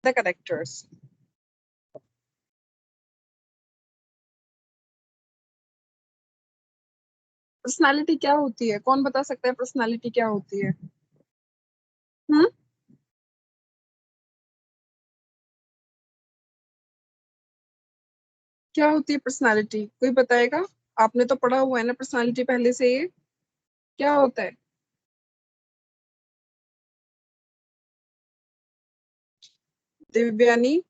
the characters. Personality क्या होती है? कौन बता सकता है पर्सनालिटी क्या होती है? क्या होती है पर्सनालिटी? कोई बताएगा? आपने तो पढ़ा हुआ है ना पर्सनालिटी पहले से, ये क्या होता है? Divyani?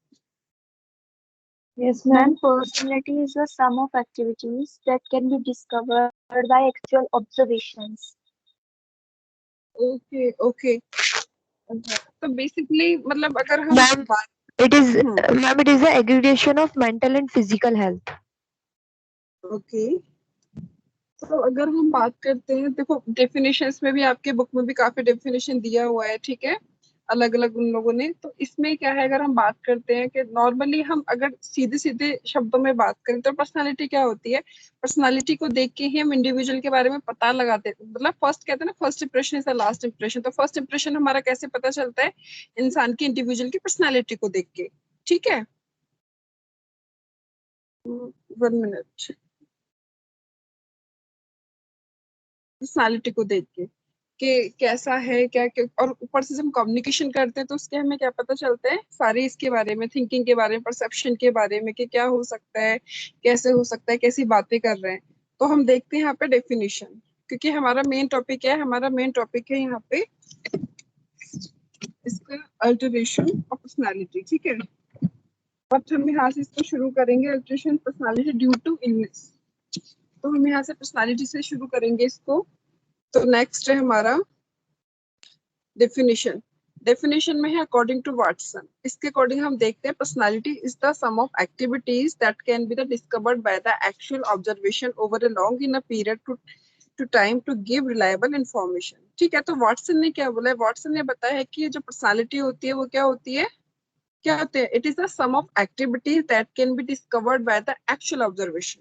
Yes, ma'am. Personality is the sum of activities that can be discovered by actual observations. Okay okay. तो बेसिकली मतलब अगर हम Ma'am, it is ma'am, it is the aggregation of mental and physical health. Okay, तो अगर हम बात करते हैं, देखो डेफिनेशंस में भी आपके बुक में भी काफी डेफिनेशन दिया हुआ है, ठीक है, अलग अलग उन लोगों ने। तो इसमें क्या है, अगर हम बात करते हैं कि नॉर्मली हम अगर सीधे सीधे शब्दों में बात करें तो पर्सनालिटी क्या होती है? पर्सनालिटी को देख के ही हम इंडिविजुअल के बारे में पता लगाते हैं। मतलब फर्स्ट कहते हैं ना, first impression is the last impression. तो फर्स्ट इंप्रेशन हमारा कैसे पता चलता है? इंसान की, इंडिविजुअल की पर्सनालिटी को देख के, ठीक है। 1 मिनट। पर्सनालिटी को देख के कि कैसा है, क्या और ऊपर से जब हम कम्युनिकेशन करते हैं तो उसके हमें क्या पता चलता है? सारे इसके बारे में, थिंकिंग के बारे में, परसेप्शन के बारे में कि क्या हो सकता है, कैसे हो सकता है, कैसी बातें कर रहे हैं। तो हम देखते हैं यहाँ पे डेफिनेशन, क्योंकि हमारा मेन टॉपिक है, हमारा मेन टॉपिक है यहाँ पे इसका अल्टरेशन ऑफ पर्सनालिटी, ठीक है। बट हम यहाँ से इसको शुरू करेंगे, alteration personality due to illness. तो हम यहाँ से पर्सनालिटी से शुरू करेंगे इसको। तो नेक्स्ट है हमारा डेफिनेशन। डेफिनेशन में है अकॉर्डिंग टू वाटसन। इसके अकॉर्डिंग हम देखते हैं personality is the sum of activities that can be the discovered by the actual observation over a long in a period to time to give reliable information, ठीक है। तो Watson ने क्या बोला है? वाटसन ने बताया है कि ये जो पर्सनालिटी होती है वो क्या होती है? क्या होते हैं? It is the sum of activities that can be discovered by the actual observation,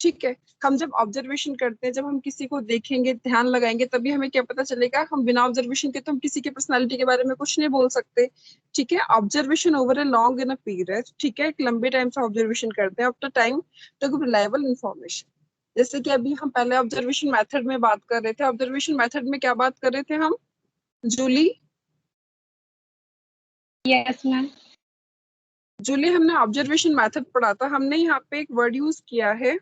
ठीक है। हम जब ऑब्जर्वेशन करते हैं, जब हम किसी को देखेंगे, ध्यान लगाएंगे, तभी हमें क्या पता चलेगा। हम बिना ऑब्जर्वेशन के तो हम किसी की पर्सनालिटी के बारे में कुछ नहीं बोल सकते, ठीक है। Observation over a long in a period, ठीक है, एक लंबे टाइम से ऑब्जर्वेशन करते हैं after time to give reliable information. जैसे कि अभी हम पहले ऑब्जर्वेशन मेथड में बात कर रहे थे। ऑब्जर्वेशन मेथड में क्या बात कर रहे थे हम, जूली? Yes, ma'am. जूली, हमने ऑब्जर्वेशन मेथड पढ़ा था। हमने यहाँ पे एक वर्ड यूज किया है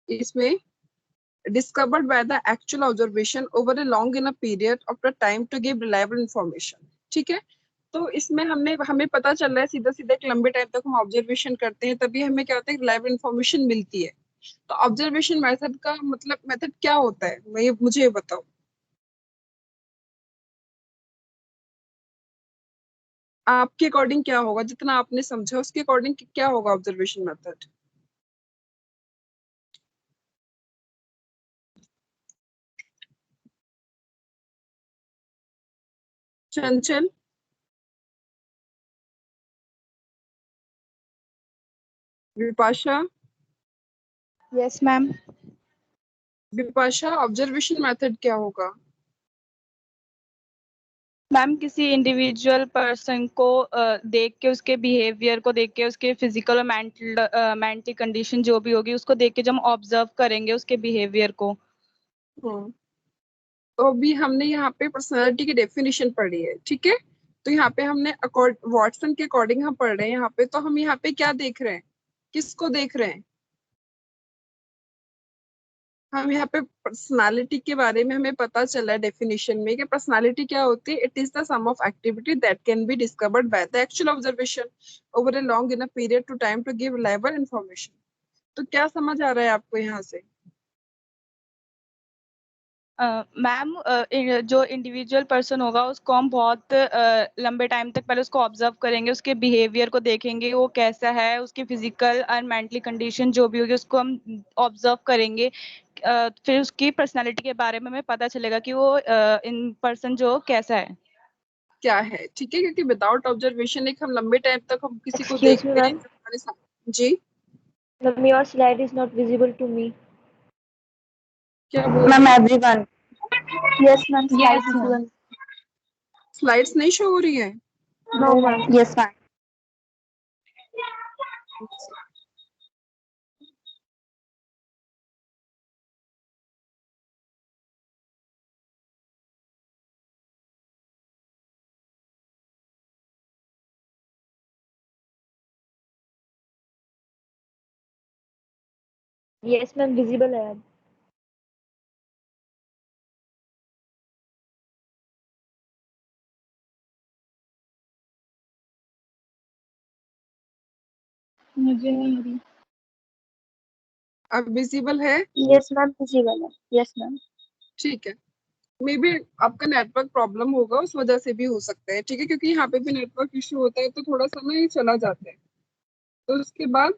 इसमें, discovered by the actual observation over a long in a period of the time to give reliable information, ठीक है। तो इसमें हमें पता चल रहा है सीधा सीधा एक लंबे टाइम तक हम ऑब्जर्वेशन करते हैं, तभी हमें क्या होता है? रिलायबल इंफॉर्मेशन मिलती है। तो ऑब्जर्वेशन मेथड का मतलब मेथड क्या होता है? मुझे ये बताओ, आपके अकॉर्डिंग क्या होगा? जितना आपने समझा उसके अकॉर्डिंग क्या होगा observation method? Chanchal? Vipasha? Yes, ma'am. Vipasha, observation method क्या होगा? मैम किसी इंडिविजुअल पर्सन को देख के, उसके बिहेवियर को देख के, उसके फिजिकल और मेंटल कंडीशन जो भी होगी उसको देख के जब हम ऑब्जर्व करेंगे उसके बिहेवियर को। तो अभी हमने यहाँ पे पर्सनालिटी की डेफिनेशन पढ़ी है, ठीक है। तो यहाँ पे हमने वाटसन के अकॉर्डिंग हम पढ़ रहे हैं यहाँ पे। तो हम यहाँ पे क्या देख रहे हैं? किसको देख रहे हैं? हम यहाँ पे पर्सनालिटी के बारे में हमें पता चला है डेफिनेशन में कि पर्सनालिटी क्या होती है? It is the sum of activity that can be discovered by the actual observation over a long in a period to time to give reliable information. तो क्या समझ आ रहा है आपको यहाँ से? मैम जो इंडिविजुअल पर्सन होगा उसको हम बहुत लंबे टाइम तक पहले उसको ऑब्जर्व करेंगे, उसके बिहेवियर को देखेंगे वो कैसा है, उसकी फिजिकल और मेंटली कंडीशन जो भी होगी उसको हम ऑब्जर्व करेंगे। फिर उसकी पर्सनालिटी के बारे में हमें पता चलेगा कि वो इन पर्सन जो कैसा है, क्या है, ठीक है। क्योंकि विदाउट ऑब्जर्वेशन एक हम लंबे टाइम तक हम किसी को Excuse me, देखते हैं ma'am. हमारे सामने। जी, Ma'am, your slide is not visible to me. क्या बोल Ma'am, रहे हैं? everyone. Yes, ma'am. Slide Yes, ma'am. visible. Slides नहीं शो हो रही है? No, ma'am. Yes, ma'am. Yes, ma'am. Visible है अब. मुझे नहीं हो रही। अब विजिबल है? Yes, ma'am. Visible है. Yes, ma'am. ठीक है, मे बी आपका नेटवर्क प्रॉब्लम होगा, उस वजह से भी हो सकता है। ठीक है, क्योंकि यहाँ पे भी नेटवर्क इश्यू होता है तो थोड़ा सा ना ये चला जाता है। तो उसके बाद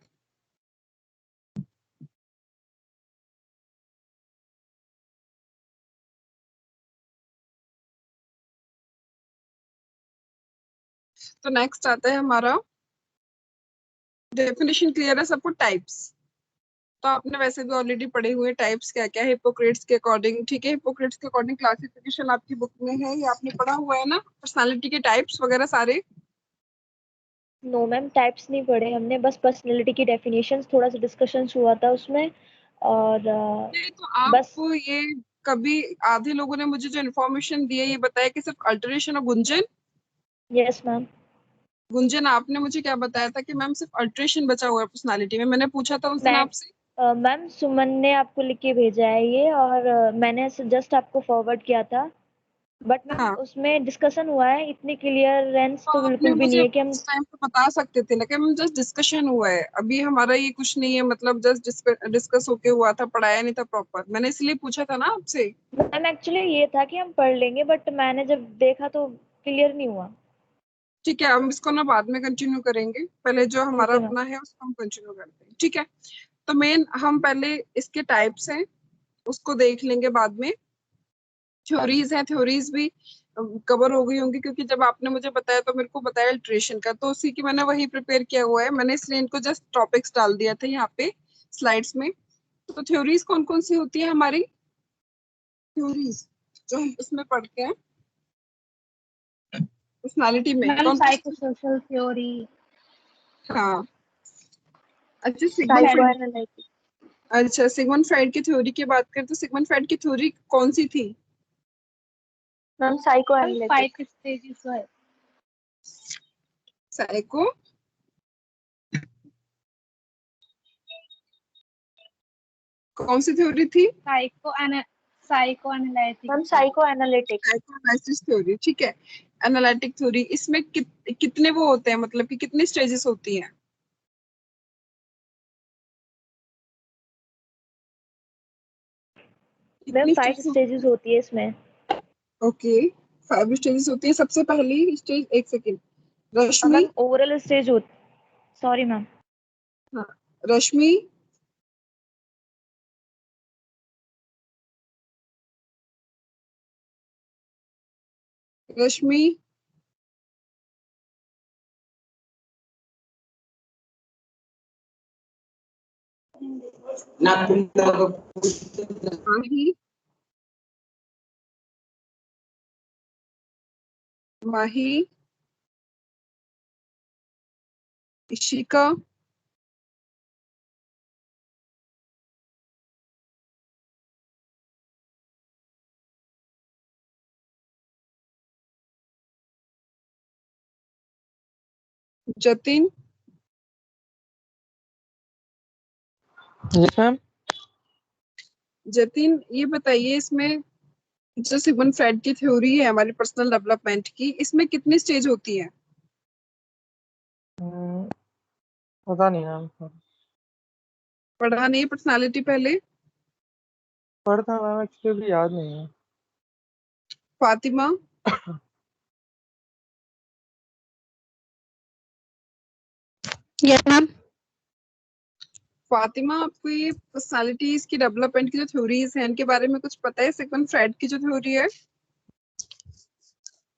तो नेक्स्ट आता है हमारा डेफिनेशन। क्लियर है सबको? टाइप्स तो आपने वैसे भी ऑलरेडी पढ़े हुए, टाइप्स क्या क्या है हिपोक्रेट्स के अकॉर्डिंग। ठीक है, हिपोक्रेट्स के अकॉर्डिंग क्लासिफिकेशन आपकी बुक में है, ये आपने पढ़ा हुआ है ना, पर्सनालिटी के टाइप्स वगैरह सारे। नो मैम, टाइप्स नहीं पढ़े हमने, बस पर्सनैलिटी की डेफिनेशंस थोड़ा सा डिस्कशन हुआ था उसमें, और नहीं तो बस. आपको ये कभी आधे लोगों ने मुझे जो इन्फॉर्मेशन दी है ये बताया कि सिर्फ अल्टरेशन और गुंजन। Yes ma'am. गुंजन आपने मुझे क्या बताया था कि मैम सिर्फ अल्टरेशन बचा हुआ है पर्सनालिटी में। मैंने पूछा था उस दिन मैम आपसे। मैम सुमन ने आपको लिख के भेजा है ये, और मैंने जस्ट आपको फॉरवर्ड किया था, बट मैम हाँ, उसमें डिस्कशन हुआ है, इतनी क्लियरेंस तो तो आपने बिल्कुल भी नहीं मुझे है कि हम. उस टाइम पे बता सकते थे ना कि मैम जस्ट डिस्कशन हुआ है, अभी हमारा ये कुछ नहीं है, मतलब जस्ट डिस्कस होके हुआ था, पढ़ाया नहीं था प्रॉपर। मैंने इसलिए पूछा था ना आपसे। मैम एक्चुअली ये था कि हम पढ़ लेंगे, बट मैंने जब देखा तो क्लियर नहीं हुआ. ठीक है, हम इसको ना बाद में कंटिन्यू करेंगे, पहले जो हमारा ओके मैम. अपना है उसको हम कंटिन्यू करते हैं। ठीक है, तो मेन हम पहले इसके टाइप्स हैं उसको देख लेंगे बाद में। थ्योरीज हैं, थ्योरीज भी कवर हो गई होंगी, क्योंकि जब आपने मुझे बताया तो मेरे को बताया अल्ट्रेशन का, तो उसी की मैंने वही प्रिपेयर किया हुआ है। मैंने इसलिए इनको जस्ट टॉपिक्स डाल दिया था यहाँ पे स्लाइड्स में। तो थ्योरीज कौन कौन सी होती है हमारी? थ्योरीज जो हम इसमें पढ़ते हैं पर्सनालिटी में मैम कौन कौन सी? Psychosocial theory. हाँ, अच्छा सिगमंड Psycho फ्राइड। analytic. अच्छा, सिगमंड फ्राइड की थ्योरी की बात करें तो सिगमंड फ्राइड की थ्योरी कौन सी थी? Ma'am, psychoanalytic. 5 स्टेजेस है। साइको कौन सी थ्योरी थी? Psycho analytic. Ma'am, psychoanalytic. Psychoanalysis theory. ठीक है, एनालिटिक थ्योरी। इसमें कितने वो होते हैं, मतलब कि कितनी स्टेजेस होती हैं? मैम कितनी 5 स्टेजेस? स्टेजेस होती है इसमें. ओके, 5 स्टेजेस होती है। सबसे पहली स्टेज, एक सेकेंड, रश्मि। मैम ओवरऑल स्टेज होती. Sorry ma'am. हाँ, रश्मि, रश्मि, माही, माही, इशिका, जतिन, यस मैम. जतिन ये बताइए, इसमें जो सिगमंड फ्राइड की थ्योरी है हमारी पर्सनल डेवलपमेंट की, इसमें कितनी स्टेज होती है? पता नहीं मैम. पढ़ा नहीं पर्सनालिटी पहले? पढ़ता मैम, एक्चुअली याद नहीं है. Fatima, yes ma'am. फातिमा आपको ये पर्सनालिटीज की डेवलपमेंट की जो थ्योरीज हैं इनके बारे में कुछ पता है? सिगमंड फ्राइड की जो थ्योरी है।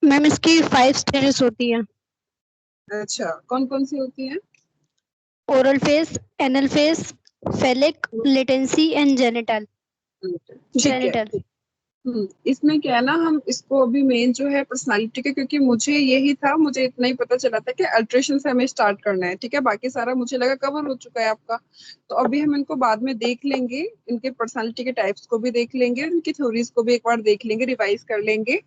मैम इसकी 5 स्टेजेस होती है. अच्छा, कौन कौन सी होती हैं? Oral phase, anal phase, phallic, latency and genital. ठीक है, जेनिटल. इसमें क्या है ना, हम इसको अभी मेन जो है पर्सनालिटी के, क्योंकि मुझे यही था, मुझे इतना ही पता चला था कि अल्ट्रेशन से हमें स्टार्ट करना है, ठीक है। बाकी सारा मुझे लगा कवर हो चुका है आपका। तो अभी हम इनको बाद में देख लेंगे, इनके पर्सनालिटी के टाइप्स को भी देख लेंगे, इनकी थ्योरीज को भी एक बार देख लेंगे, रिवाइज कर लेंगे।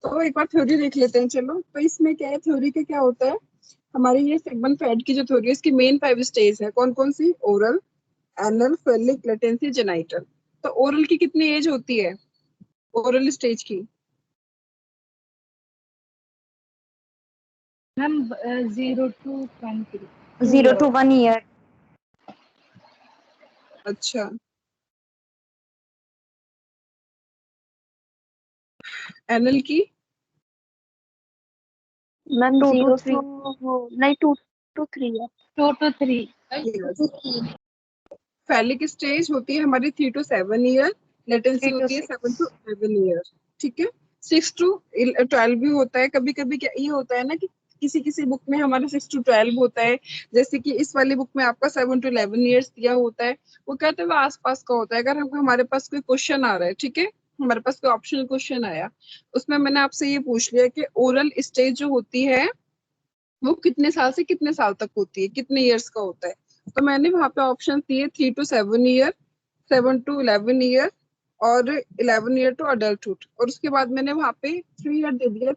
तो एक बार थ्योरी देख लेते हैं चलो। तो इसमें क्या है, थ्योरी का क्या होता है, हमारी ये सिगमंड फ्रॉइड की जो थ्योरी है, इसकी मेन 5 स्टेज है। कौन कौन सी? Oral, anal, phallic, latency, genital. तो ओरल की कितनी एज होती है, ओरल स्टेज की? Ma'am 0 to 1 3। 0 to 1 year। अच्छा, एनल की? Ma'am 2 to 0 3। to नहीं 2 to 3 है। 2 to 3। फैलिक स्टेज होती है हमारी 3 to 7 ईयर, लेटेंसी 3 to होती है 6। 7 to 11 ईयर, ठीक है। 6 to 12 भी होता है कभी कभी। क्या ये होता है ना कि किसी किसी बुक में हमारा 6 to 12 होता है, जैसे कि इस वाली बुक में आपका 7 to 11 ईयर्स दिया होता है। वो कहते हैं वो आसपास का होता है। अगर हमको हमारे पास कोई क्वेश्चन आ रहा है, ठीक है, हमारे पास कोई ऑप्शनल क्वेश्चन आया, उसमें मैंने आपसे ये पूछ लिया कि ओरल स्टेज जो होती है वो कितने साल से कितने साल तक होती है, कितने ईयर्स का होता है। तो मैंने वहां पे ऑप्शन दिए 3 to 7 ईयर, 7 to 11 ईयर, और 11 ईयर टू अडल्टहुड। और उसके बाद मैंने वहां पे 3 ईयर दे दिया,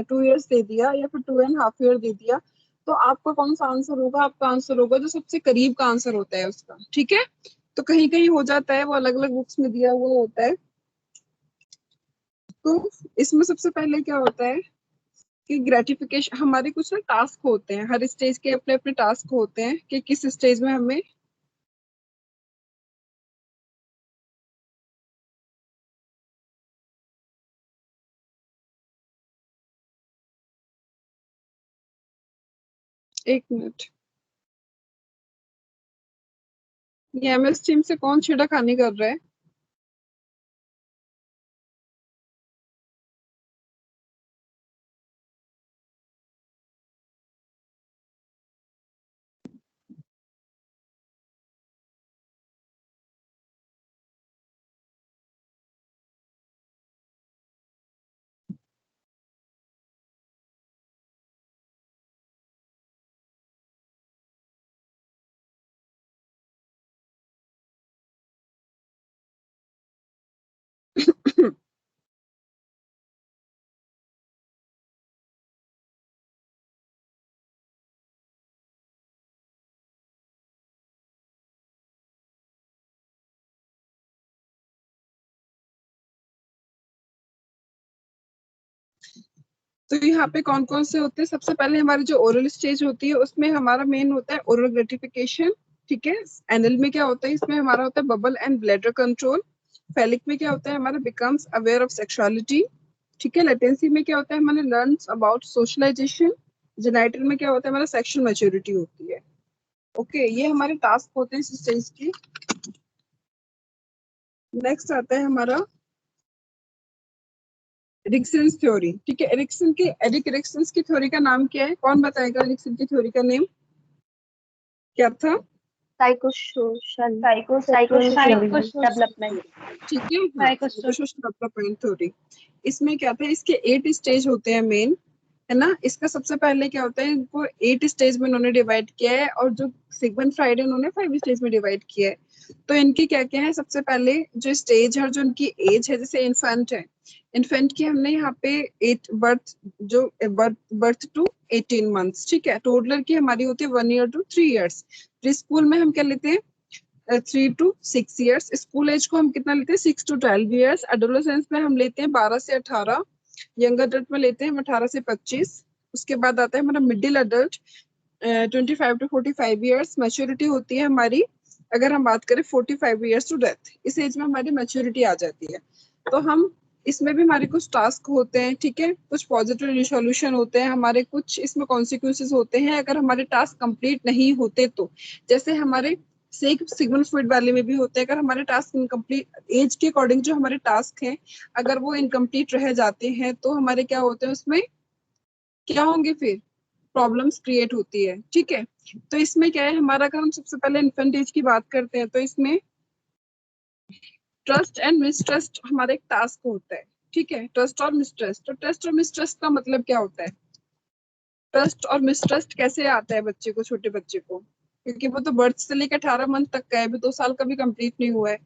2 ईयर्स दे दिया, या फिर 2.5 ईयर दे दिया। तो आपका कौन सा आंसर होगा? आपका आंसर होगा जो सबसे करीब का आंसर होता है उसका, ठीक है। तो कहीं कहीं हो जाता है, वो अलग अलग बुक्स में दिया हुआ होता है। तो इसमें सबसे पहले क्या होता है कि ग्रेटिफिकेशन, हमारे कुछ ना टास्क होते हैं, हर स्टेज के अपने अपने टास्क होते हैं कि किस स्टेज में हमें एक मिनट, ये एमएस टीम से कौन छेड़खानी कर रहा है? तो यहाँ पे कौन कौन से होते हैं? सबसे पहले हमारी जो ओरल स्टेज होती है उसमें हमारा मेन होता है ओरल ग्रेटिफिकेशन, ठीक है। एनल में क्या होता है, इसमें हमारा होता है बबल एंड ब्लैडर कंट्रोल। फेलिक में क्या होता है हमारा बिकम्स अवेयर ऑफ सेक्सुअलिटी, ठीक है। लेटेंसी में क्या होता है हमारे लर्न्स अबाउट सोशलाइजेशन। जेनाइटल में क्या होता है हमारा सेक्सुअल मैच्योरिटी होती है। ओके, ये हमारे टास्क होते हैं इस स्टेज की। नेक्स्ट आता है हमारा एरिक्सन थ्योरी, ठीक है। एरिक एरिक्सन की थ्योरी का नाम क्या है? कौन बताएगा एरिक्सन की थ्योरी का नेम क्या था? Psychosocial Psychosocial development. ठीक है, हाँ, Psychosocial सोशल डेवलपमेंट थ्योरी। इसमें क्या था, इसके 8 स्टेज होते हैं मेन, है ना। इसका सबसे पहले क्या होता है, इनको 8 स्टेज में उन्होंने डिवाइड किया है, और जो सिगमंड फ्राइड है उन्होंने 5 स्टेज में डिवाइड किया है। तो इनके क्या क्या है, सबसे पहले जो स्टेज है, जो इनकी एज है, जैसे इन्फेंट है, इन्फेंट की हमने यहाँ पे 8 बर्थ, जो बर्थ टू 18 मंथ्स, ठीक है। टोडलर की हमारी होती है 1 year to 3 years. Preschool में हम क्या लेते हैं 3 to 6 ईयर्स। स्कूल एज को हम कितना लेते हैं 6 to 12 ईयर्स। एडोलेसेंस में हम लेते हैं 12 से 18। यंग अडल्ट में लेते हैं हम 18 से 25। उसके बाद आता है हमारा middle adult 25 to 45 years. Maturity होती है हमारी, अगर हम बात करें 45 ईयर्स टू डेथ, इस एज में हमारी मैच्योरिटी आ जाती है। तो हम इसमें भी हमारे कुछ टास्क होते हैं, ठीक है, कुछ पॉजिटिव रिसोल्यूशन होते हैं हमारे, कुछ इसमें कॉन्सिक्वेंसेज होते हैं अगर हमारे टास्क कंप्लीट नहीं होते तो। जैसे हमारे सिगमंड फ्रॉइड वाले में भी होते हैं, अगर हमारे टास्क इनकम्प्लीट, एज के अकॉर्डिंग जो हमारे टास्क हैं अगर वो इनकम्प्लीट रह जाते हैं तो हमारे क्या होते हैं, उसमें क्या होंगे फिर प्रॉब्लम्स क्रिएट होती है, ठीक है। तो इसमें क्या है हमारा, अगर हम सबसे पहले इन्फेंट एज की बात करते हैं तो इसमें ट्रस्ट एंड मिसट्रस्ट हमारा एक टास्क होता है, ठीक है, ट्रस्ट और मिसट्रस्ट। तो ट्रस्ट और मिसट्रस्ट का मतलब क्या होता है? ट्रस्ट और मिसट्रस्ट कैसे आता है बच्चे को, छोटे बच्चे को? क्योंकि वो तो बर्थ से लेकर 18 मंथ तक का है, अभी 2 साल का भी कंप्लीट नहीं हुआ है।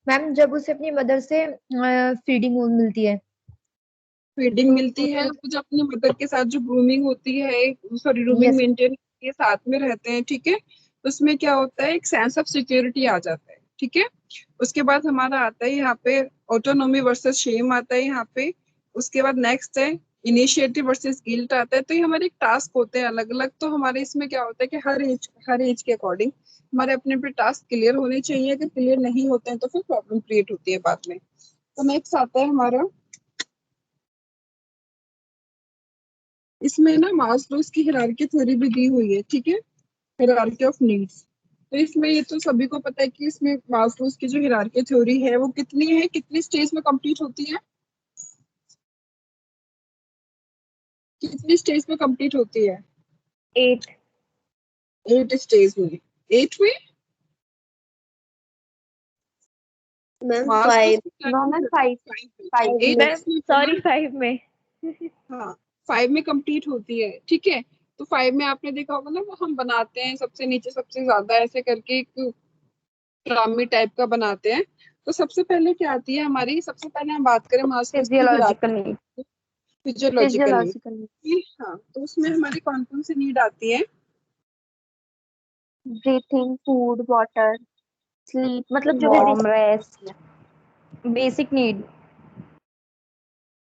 मैम जब उसे अपनी मदर से फीडिंग मिलती है, फीडिंग मिलती है, कुछ अपनी मदर के साथ जो ग्रूमिंग होती है, सॉरी ग्रूमिंग Yes. मेंटेन के साथ में रहते हैं, ठीक है, उसमें क्या होता है, एक सेंस ऑफ सिक्योरिटी आ जाता है, ठीक है। उसके बाद हमारा आता है यहाँ पे ऑटोनॉमी वर्सेस शेम आता है यहाँ पे। उसके बाद नेक्स्ट है इनिशिएटिव वर्सेस गिल्ट आता है। तो ये हमारे एक टास्क होते हैं अलग अलग। तो हमारे इसमें क्या होता है कि हर एज के अकॉर्डिंग हमारे अपने अपने टास्क क्लियर होने चाहिए। अगर क्लियर नहीं होते हैं तो फिर प्रॉब्लम क्रिएट होती है बाद में। तो नेक्स्ट आता है हमारा, इसमें ना मास्लोस की हायरार्की थ्योरी भी दी हुई है, ठीक है, हायरार्की ऑफ नीड्स। तो इसमें ये तो सभी को पता है कि इसमें मास्लोस की जो हायरार्की थ्योरी है वो कितनी है, कितनी स्टेज में कंप्लीट होती है, कितनी स्टेज में कंप्लीट होती है? 8। 8 स्टेज में। 8 में मैम मास्लोस 5 नो मैम 5 8 में सॉरी 5 में। हाँ 5 में कंप्लीट होती है, ठीक है। तो 5 में आपने देखा होगा ना, वो हम बनाते हैं सबसे नीचे सबसे ज्यादा ऐसे करके एक पिरामिड टाइप का बनाते हैं। तो सबसे पहले क्या आती है हमारी, सबसे पहले हम बात करें मास्लोस की physiological hierarchy, need, physiological need, physiological need, हाँ। तो उसमें हमारी कौन कौन सी नीड आती है? ब्रीथिंग, फूड, वाटर, स्लीप, मतलब जो भी वार्म, रेस्ट, बेसिक नीड।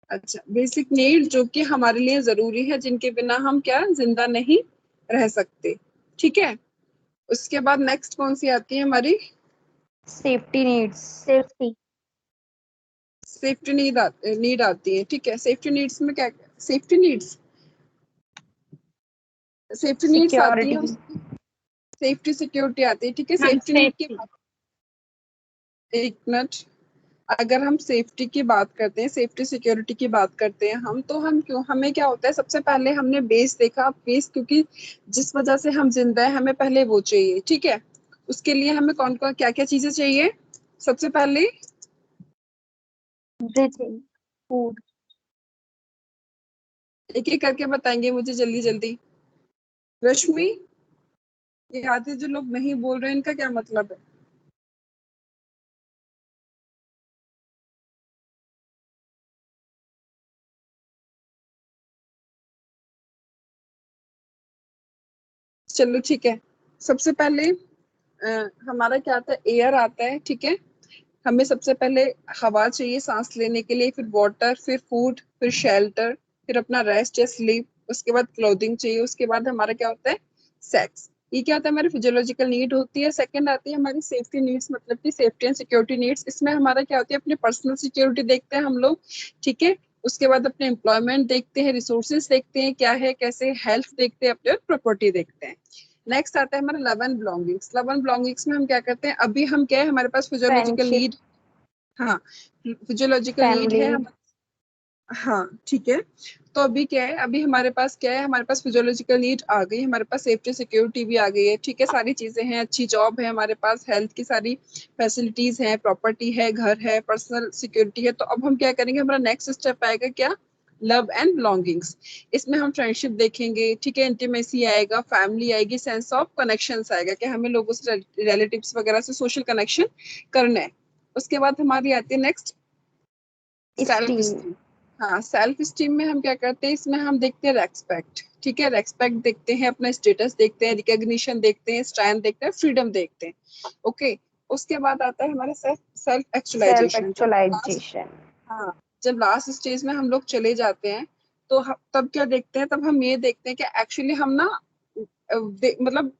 अच्छा, बेसिक नीड जो कि हमारे लिए जरूरी है, जिनके बिना हम क्या जिंदा नहीं रह सकते, ठीक है। उसके बाद नेक्स्ट कौन सी आती है हमारी? Safety needs, safety, safety need आती है, ठीक है। सेफ्टी नीड्स में क्या, सेफ्टी नीड्स आती सिक्योरिटी, है, सेफ्टी सिक्योरिटी आती है, ठीक है। मैम सेफ्टी नीड की सेफ्टी। एक मिनट, अगर हम सेफ्टी की बात करते हैं, सेफ्टी सिक्योरिटी की बात करते हैं हम, तो हम क्यों, हमें क्या होता है, सबसे पहले हमने बेस देखा, बेस क्योंकि जिस वजह से हम जिंदा है हमें पहले वो चाहिए, ठीक है। उसके लिए हमें कौन कौन क्या क्या चीजें चाहिए? सबसे पहले ब्रीथिंग, फूड, एक एक करके बताएंगे मुझे जल्दी जल्दी। रश्मि, ये आधे जो लोग नहीं बोल रहे हैं इनका क्या मतलब है? चलो ठीक है। सबसे पहले हमारा क्या आता है, एयर आता है, ठीक है। हमें सबसे पहले हवा चाहिए सांस लेने के लिए, फिर वाटर, फिर फूड, फिर शेल्टर, फिर अपना रेस्ट या स्लीप, उसके बाद क्लोथिंग चाहिए, उसके बाद हमारा क्या होता है, सेक्स। ये क्या होता है, हमारी फिजियोलॉजिकल नीड होती है। सेकंड आती है हमारी सेफ्टी नीड्स, मतलब कि सेफ्टी एंड सिक्योरिटी नीड्स। इसमें हमारा क्या होती है, अपनी पर्सनल सिक्योरिटी देखते हैं हम लोग, ठीक है। उसके बाद अपने एम्प्लॉयमेंट देखते हैं, रिसोर्सेज देखते हैं क्या है कैसे, हेल्थ देखते हैं, अपने प्रॉपर्टी देखते हैं। नेक्स्ट आता है हमारा love and belongings. Love and belongings में हम क्या करते हैं, अभी हम क्या है, हमारे पास फिजियोलॉजिकल फ्रेंडशिप, नीड, हाँ फिजियोलॉजिकल नीड फैमिली, है हाँ ठीक है। तो अभी क्या है, अभी हमारे पास क्या है, हमारे पास फिजियोलॉजिकल नीड आ गई, हमारे पास सेफ्टी सिक्योरिटी भी आ गई है, ठीक है। सारी चीजें हैं, अच्छी जॉब है हमारे पास, हेल्थ की सारी फैसिलिटीज हैं, प्रॉपर्टी है, घर है, पर्सनल सिक्योरिटी है। तो अब हम क्या करेंगे, हमारा नेक्स्ट स्टेप आएगा क्या, लव एंड बिलोंगिंग्स। इसमें हम फ्रेंडशिप देखेंगे, ठीक है, इंटीमेसी आएगा, फैमिली आएगी, सेंस ऑफ कनेक्शंस आएगा कि हमें लोगों से, रिलेटिव्स वगैरह से सोशल कनेक्शन करना है। उसके बाद हमारी आती है नेक्स्ट सेल्फ स्टीम, स्टीम। हाँ सेल्फ स्टीम में हम क्या करते हैं, इसमें हम देखते हैं रेस्पेक्ट, ठीक है, रेस्पेक्ट देखते हैं, अपना स्टेटस देखते हैं, रिकॉग्निशन देखते हैं, स्ट्रेंथ देखते हैं, फ्रीडम देखते हैं, ओके। उसके बाद आता है हमारा self self self actualization. Actualization, हाँ, जब लास्ट स्टेज में हम लोग चले जाते हैं तो तब क्या देखते हैं, तब हम ये देखते हैं कि एक्चुअली हम ना मतलब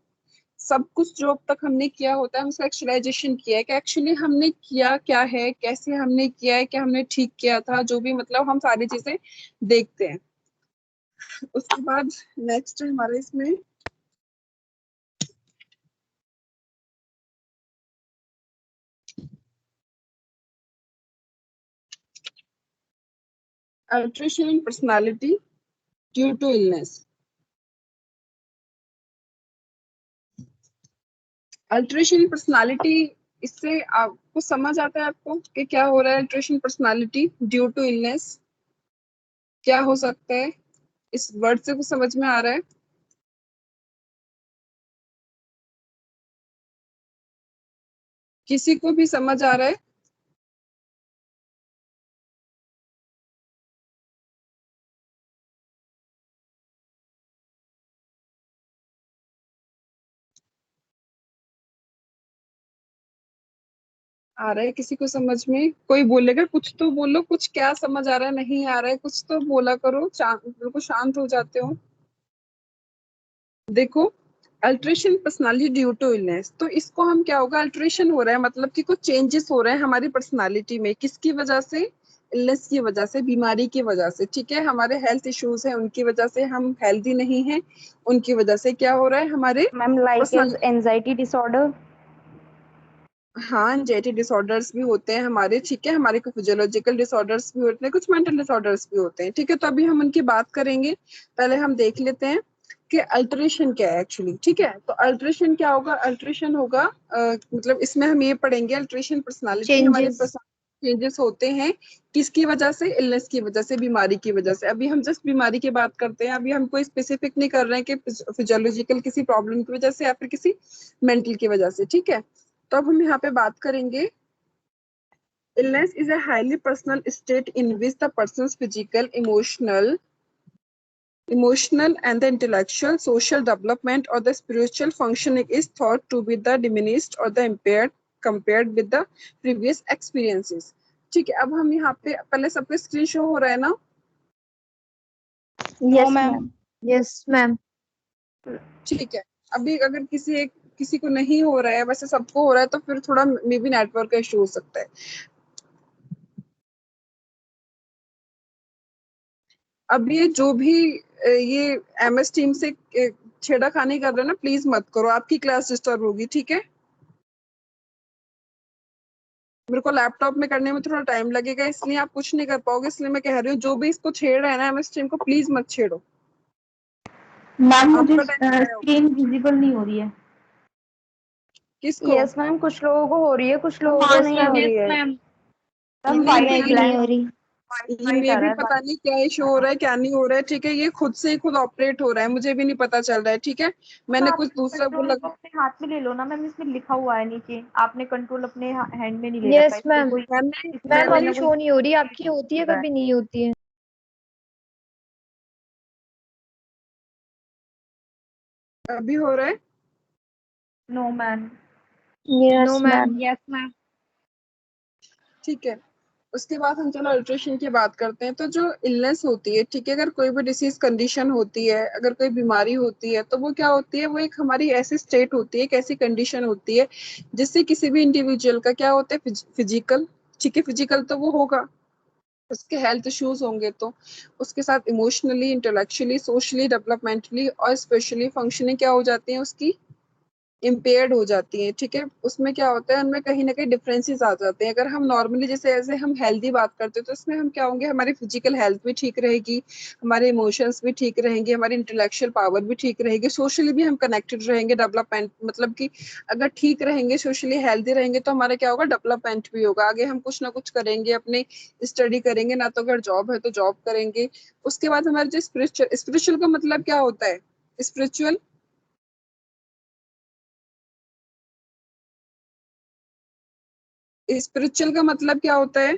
सब कुछ जो अब तक हमने किया होता है, हम उसका एक्चुअलाइजेशन किया है कि एक्चुअली हमने किया क्या है, कैसे हमने किया है, क्या हमने ठीक किया था, जो भी मतलब हम सारी चीजें देखते हैं। उसके बाद नेक्स्ट हमारे इसमें alteration in personality due to illness. Alteration personality, इससे आपको समझ आता है आपको कि क्या हो रहा है? Alteration personality due to illness क्या हो सकता है? इस वर्ड से कुछ समझ में आ रहा है? किसी को भी समझ आ रहा है? आ रहा है किसी को समझ में? कोई बोलेगा कुछ तो बोलो, कुछ क्या समझ आ रहा है, नहीं आ रहा है, कुछ तो बोला करो। बिल्कुल शांत हो जाते हो। देखो, alteration personality due to illness, तो इसको हम क्या होगा, अल्ट्रेशन हो रहा है मतलब कि कुछ चेंजेस हो रहे हैं हमारी पर्सनालिटी में। किसकी वजह से? इलनेस की वजह से, बीमारी की वजह से। ठीक है, हमारे हेल्थ इश्यूज हैं, उनकी वजह से हम हेल्दी नहीं हैं, उनकी वजह से क्या हो रहा है हमारे ma'am like as personality. Anxiety disorder. हाँ, एंजाइटी डिसऑर्डर्स भी होते हैं हमारे। ठीक है, हमारे कुछ फिजियोलॉजिकल डिसऑर्डर्स भी होते हैं, कुछ मेंटल डिसऑर्डर्स भी होते हैं। ठीक है, तो अभी हम उनकी बात करेंगे। पहले हम देख लेते हैं कि अल्टरेशन क्या है एक्चुअली। ठीक है, तो अल्टरेशन क्या होगा? अल्टरेशन होगा मतलब इसमें हम ये पढ़ेंगे, अल्टरेशन पर्सनालिटी हमारे चेंजेस। चेंजेस होते हैं किसकी वजह से? इलनेस की वजह से, बीमारी की वजह से। अभी हम जस्ट बीमारी की बात करते हैं, अभी हम कोई स्पेसिफिक नहीं कर रहे हैं कि फिजियोलॉजिकल किसी प्रॉब्लम की वजह से या फिर किसी मेंटल की वजह से। ठीक है, तो अब हम यहाँ पे बात करेंगे। Illness is a highly personal state in which the person's physical, emotional and the intellectual, social development or the spiritual functioning is thought to be the diminished or the impaired compared with the previous experiences. ठीक है, अब हम यहाँ पे पहले सबके screen show हो रहा है ना? No yes ma'am. Ma'am. Yes ma'am. ठीक है, अभी अगर किसी को नहीं हो रहा है, वैसे सबको हो रहा है, तो फिर थोड़ा मे बी नेटवर्क का इशू हो सकता है। अब ये जो भी ये MS टीम से छेड़ाखानी कर रहे हैं ना, प्लीज मत करो, आपकी क्लास डिस्टर्ब होगी। ठीक है, मेरे को लैपटॉप में करने में थोड़ा टाइम लगेगा, इसलिए आप कुछ नहीं कर पाओगे। इसलिए मैं कह रही हूँ, जो भी इसको छेड़ रहा है ना MS टीम को, प्लीज मत छेड़ो। मैम मुझे आपका टाइम आया होगा। स्क्रीन विजिबल नहीं हो रही है। किसको? यस मैम, कुछ लोगों को हो रही है, कुछ लोगों को यस नहीं मैम। हो रही यस है। मैम। मैम नहीं तो वाइट मैं भी नहीं ब्लैंक हो रही। ये वाइट में आ भी रहा है। पता नहीं क्या इशू हो रहा है, क्या नहीं हो रहा है। ठीक है, ये खुद से ही खुद ऑपरेट हो रहा है, मुझे भी नहीं पता चल रहा है। ठीक है, मैंने आप कुछ दूसरा कंट्रोल बोला। को अपने हाथ में ले लो ना मैम, इसमें लिखा हुआ है नीचे, आपने कंट्रोल अपने हैंड में नहीं ले रखा, यस इसमें मैम। कोई मैंने इसमें मैम कोई मैंने अभी ना कोई शो नहीं हो रही, आपकी होती है रहा है। कभी नहीं होती है। अभी हो रहा है। No ma'am. No Yes, ma'am. ma'am. Yes ma'am. ठीक है, उसके बाद हम चलो अल्ट्रेशन की बात करते हैं। तो जो इलनेस होती है, ठीक है, अगर कोई भी डिसीज कंडीशन होती है, अगर कोई बीमारी होती है, तो वो क्या होती है? वो एक हमारी ऐसी स्टेट होती है, एक ऐसी कंडीशन होती है जिससे किसी भी इंडिविजुअल का क्या होता है? फिजिकल। ठीक है, फिजिकल तो वो होगा, उसके हेल्थ इश्यूज होंगे, तो उसके साथ इमोशनली, इंटेलेक्चुअली, सोशली, डेवलपमेंटली और स्पेशली फंक्शनिंग क्या हो जाती है उसकी? इम्पेयर्ड हो जाती है। ठीक है, उसमें क्या होता है? उनमें कहीं ना कहीं डिफरेंसेस आ जाते हैं। अगर हम नॉर्मली जैसे ऐसे हम हेल्दी बात करते हैं, तो इसमें हम क्या होंगे? हमारी फिजिकल हेल्थ भी ठीक रहेगी, हमारे इमोशंस भी ठीक रहेंगे, हमारी इंटेलेक्चुअल पावर भी ठीक रहेगी, सोशली भी हम कनेक्टेड रहेंगे। डेवलपमेंट मतलब कि अगर ठीक रहेंगे, सोशली हेल्दी रहेंगे, तो हमारा क्या होगा? डेवलपमेंट भी होगा। आगे हम कुछ ना कुछ करेंगे, अपने स्टडी करेंगे ना, तो अगर जॉब है तो जॉब करेंगे। उसके बाद हमारे जो स्पिरिचुअल का मतलब क्या होता है? स्पिरिचुअल स्पिरिचुअल का मतलब क्या होता है?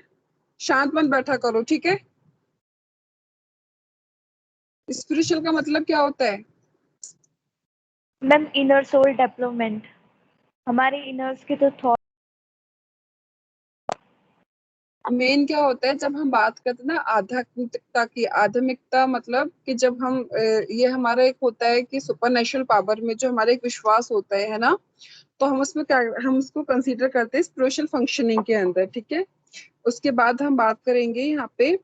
शांत मन बैठा करो। ठीक है, स्पिरिचुअल का मतलब क्या होता है? मैम इनर सोल डेवलपमेंट, हमारे इनर्स के तो थॉट। मेन क्या होता है जब हम बात करते हैं ना आध्यात्मिकता की? आध्यात्मिकता मतलब कि जब हम ये हमारा एक होता है कि सुपर नेचुरल पावर में जो हमारा एक विश्वास होता है ना, तो हम उसमें क्या, हम उसको कंसीडर करते हैं स्पिरिचुअल फंक्शनिंग के अंदर। ठीक है, उसके बाद हम बात करेंगे यहाँ पे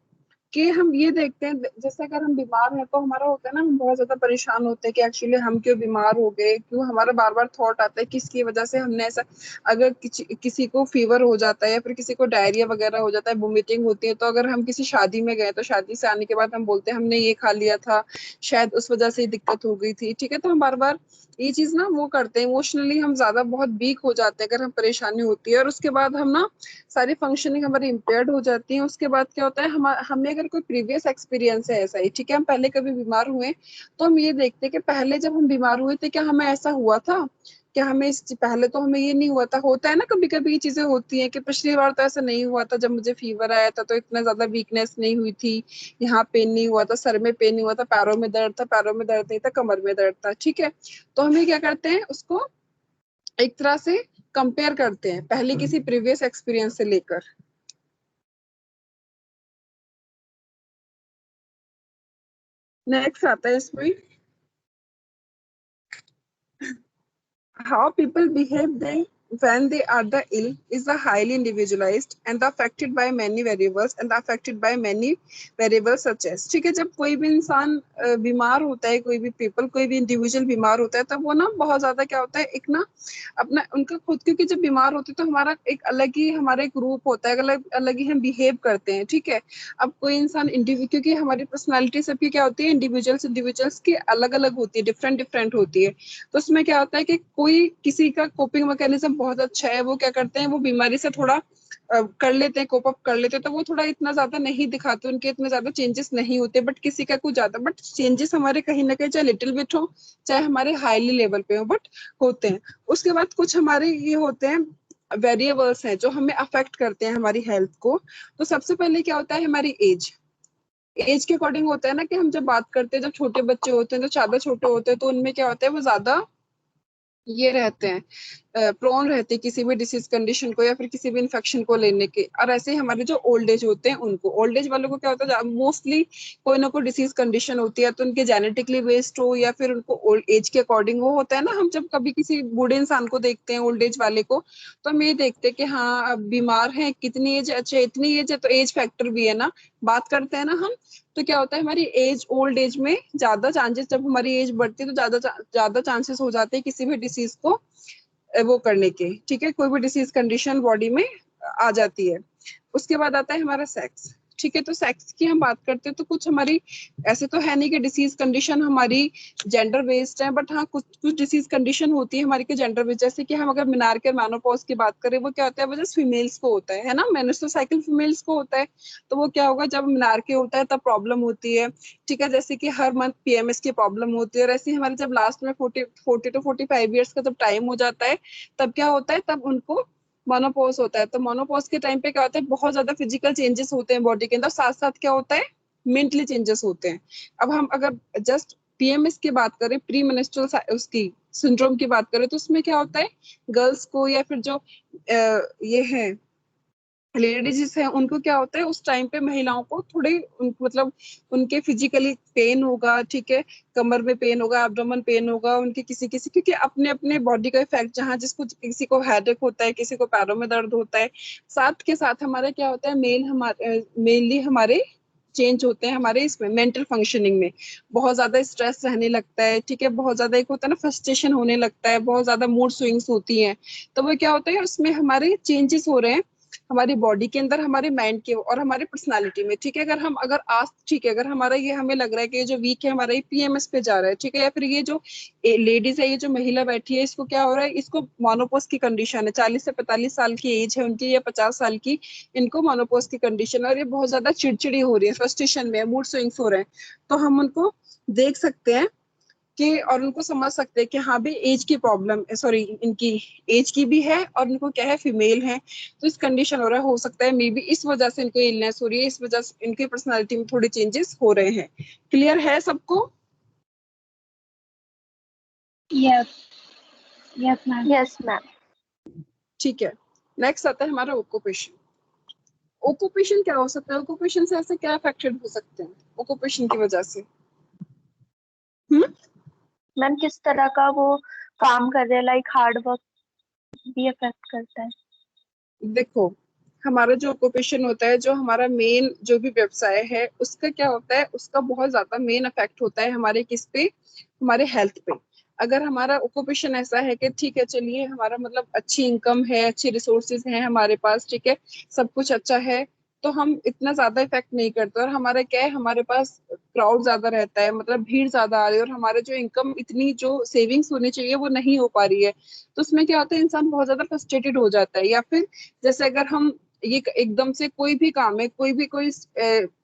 कि हम ये देखते हैं, जैसे अगर हम बीमार हैं तो हमारा होता है ना, हम बहुत ज्यादा परेशान होते हैं कि एक्चुअली हम क्यों बीमार हो गए, क्यों? हमारा बार बार थॉट आता है किसकी वजह से हमने ऐसा। अगर किसी को फीवर हो जाता है या फिर किसी को डायरिया वगैरह हो जाता है, वोमिटिंग होती है, तो अगर हम किसी शादी में गए, तो शादी से आने के बाद हम बोलते हैं हमने ये खा लिया था, शायद उस वजह से ही दिक्कत हो गई थी। ठीक है, तो हम बार बार ये चीज ना वो करते हैं, इमोशनली हम ज्यादा बहुत वीक हो जाते हैं अगर हम परेशानी होती है, और उसके बाद हम ना सारी फंक्शनिंग हमारी इम्पेयर्ड हो जाती है। उसके बाद क्या होता है, हमें अगर कोई प्रीवियस एक्सपीरियंस है ऐसा ही, ठीक है, हम पहले कभी बीमार हुए तो हम ये देखते हैं कि पहले जब हम बीमार हुए थे क्या हमें ऐसा हुआ था, क्या हमें इस पहले तो हमें ये नहीं हुआ था। होता है ना कभी कभी ये चीजें होती हैं कि पिछली बार तो ऐसा नहीं हुआ था, जब मुझे फीवर आया था तो इतना ज्यादा वीकनेस नहीं हुई थी, यहाँ पेन नहीं हुआ था, सर में पेन नहीं हुआ था, पैरों में दर्द था, पैरों में दर्द नहीं था, कमर में दर्द था, ठीक है। तो हमें क्या करते हैं, उसको एक तरह से कंपेयर करते हैं पहले किसी प्रीवियस एक्सपीरियंस से लेकर। नेक्स्ट आता है इसमें how people behave then when they are the ill is the highly individualized and affected by many variables and affected by many variables such as, ठीक है, जब कोई भी इंसान बीमार होता है, कोई भी पीपल, कोई भी इंडिविजुअल बीमार होता है, तब वो ना बहुत ज्यादा क्या होता है, एक ना अपना उनका खुद, क्योंकि जब बीमार होते हैं तो हमारा एक अलग ही हमारा एक रूप होता है, अलग अलग ही हम बिहेव करते हैं, ठीक है। अब कोई इंसान इंडिविजुअल, क्योंकि हमारी पर्सनालिटी सबकी क्या होती है, इंडिविजुअल्स की अलग अलग होती है, डिफरेंट डिफरेंट होती है। तो उसमें क्या होता है कि कोई किसी का कोपिंग मैकेनिज्म बहुत अच्छा है, वो क्या करते हैं, वो बीमारी से थोड़ा कर लेते हैं, कोप अप कर लेते हैं, तो वो थोड़ा इतना ज्यादा नहीं दिखाते, उनके इतने ज्यादा चेंजेस नहीं होते, बट किसी का कुछ ज्यादा, बट चेंजेस हमारे कहीं ना कहीं चाहे लिटिल बिट हो चाहे हमारे हाईली लेवल पे हो, बट होते हैं। उसके बाद कुछ हमारे ये होते हैं वेरिएबल्स हैं जो हमें अफेक्ट करते हैं हमारी हेल्थ को। तो सबसे पहले क्या होता है, हमारी एज के अकॉर्डिंग होता है ना, कि हम जब बात करते हैं, जब छोटे बच्चे होते हैं, तो ज्यादा छोटे होते हैं, तो उनमें क्या होता है, वो ज्यादा ये रहते हैं, प्रोन रहते हैं किसी भी डिसीज कंडीशन को या फिर किसी भी इन्फेक्शन को लेने के। और ऐसे ही हमारे जो ओल्ड एज होते हैं, उनको ओल्ड एज वालों को क्या होता है, मोस्टली कोई ना कोई डिसीज कंडीशन होती है, तो उनके जेनेटिकली बेस्ड हो या फिर उनको ओल्ड एज के अकॉर्डिंग वो होता है ना। हम जब कभी किसी बूढ़े इंसान को देखते हैं, ओल्ड एज वाले को, तो हम ये देखते हैं कि हाँ अब बीमार है, कितनी एज, अच्छा इतनी एज है, तो एज फैक्टर भी है ना, बात करते हैं ना हम। तो क्या होता है, हमारी एज, ओल्ड एज में ज्यादा चांसेस, जब हमारी एज बढ़ती है तो ज्यादा चांसेस हो जाते हैं किसी भी डिसीज को वो करने के, ठीक है, कोई भी डिसीज कंडीशन बॉडी में आ जाती है। उसके बाद आता है हमारा सेक्स, ठीक है। तो सेक्स की हम बात करते हैं तो कुछ हमारी ऐसे तो है नहीं कि डिसीज कंडीशन हमारी जेंडर बेस्ड है, बट हाँ कुछ कुछ डिसीज कंडीशन होती है हमारी के जेंडर बेस्ड। जैसे कि हम अगर मिनार्के और मेनोपॉज की बात करें, वो क्या होता है, वो जस्ट फीमेल्स को होता है ना, मेंस्ट्रुअल साइकिल फीमेल्स को होता है। तो वो क्या होगा, जब मिनार्के होता है तब प्रॉब्लम होती है, ठीक है। जैसे कि हर मंथ पीएमएस की प्रॉब्लम होती है, और ऐसे ही हमारे जब लास्ट में 40 to 45 ईयर्स का जब टाइम हो जाता है, तब क्या होता है, तब उनको मोनोपॉज होता है। तो मोनोपॉज के टाइम पे क्या होता है, बहुत ज्यादा फिजिकल चेंजेस होते हैं बॉडी के अंदर, साथ साथ क्या होता है, मेंटली चेंजेस होते हैं। अब हम अगर जस्ट पीएमएस की बात करें, प्री मेंस्ट्रुअल उसकी सिंड्रोम की बात करें, तो उसमें क्या होता है, गर्ल्स को या फिर जो ये है लेडीज हैं, उनको क्या होता है, उस टाइम पे महिलाओं को थोड़े मतलब उनके फिजिकली पेन होगा, ठीक है, कमर में पेन होगा, एब्डोमेन पेन होगा, उनके किसी किसी, क्योंकि अपने अपने बॉडी का इफेक्ट, जहाँ जिसको किसी को हेडेक होता है, किसी को पैरों में दर्द होता है। साथ के साथ हमारा क्या होता है, मेनली हमारे चेंज होते हैं हमारे इसमें मेंटल फंक्शनिंग में। बहुत ज्यादा स्ट्रेस रहने लगता है, ठीक है, बहुत ज्यादा एक होता है ना फ्रस्ट्रेशन होने लगता है, बहुत ज्यादा मूड स्विंग्स होती हैं। तो वो क्या होता है, उसमें हमारे चेंजेस हो रहे हैं हमारी बॉडी के अंदर, हमारे माइंड के और हमारे पर्सनालिटी में, ठीक है। अगर आज, ठीक है, अगर हमारा ये हमें लग रहा है कि ये जो वीक है हमारा, ये पीएमएस पे जा रहा है, ठीक है, या फिर ये जो लेडीज है, ये जो महिला बैठी है, इसको क्या हो रहा है, इसको मोनोपोज की कंडीशन है, 40 से 45 साल की एज है उनकी या 50 साल की, इनको मोनोपोज की कंडीशन, और ये बहुत ज्यादा चिड़चिड़ी हो रही है, फ्रस्ट्रेशन में, मूड स्विंग्स हो रहे हैं। तो हम उनको देख सकते हैं कि, और उनको समझ सकते हैं कि हाँ भी एज की प्रॉब्लम, सॉरी इनकी एज की भी है, और इनको क्या है, फीमेल है, तो इस कंडीशन हो रहा है, हो सकता है मे बी इस वजह से इनको इलनेस हो रही है, इस वजह से इनकी पर्सनालिटी में थोड़े चेंजेस हो रहे हैं। क्लियर है सबको? Yes ma'am. Yes ma'am. ठीक है। नेक्स्ट आता है हमारा ओक्यूपेशन। ओक्यूपेशन क्या हो सकता है, ओक्यूपेशन से ऐसे क्या अफेक्टेड हो सकते हैं ओक्यूपेशन की वजह से? मैम किस तरह का वो काम कर रहे हैं, लाइक हार्ड वर्क भी अफेक्ट करता है। देखो, हमारा जो ऑक्यूपेशन होता है, जो हमारा मेन जो भी व्यवसाय है, उसका क्या होता है, उसका बहुत ज्यादा मेन इफेक्ट होता है हमारे किस पे, हमारे हेल्थ पे। अगर हमारा ऑक्यूपेशन ऐसा है कि ठीक है, चलिए हमारा मतलब अच्छी इनकम है, अच्छी रिसोर्सेज हैं हमारे पास, ठीक है, सब कुछ अच्छा है, तो हम इतना ज्यादा इफेक्ट नहीं करते। और हमारा क्या है, हमारे पास क्राउड ज्यादा रहता है, मतलब भीड़ ज्यादा आ रही है, और हमारे जो इनकम इतनी जो सेविंग्स होनी चाहिए वो नहीं हो पा रही है। तो उसमें क्या होता है, इंसान बहुत ज्यादा फ्रस्ट्रेटेड हो जाता है। या फिर जैसे अगर हम ये एकदम से कोई भी काम है, कोई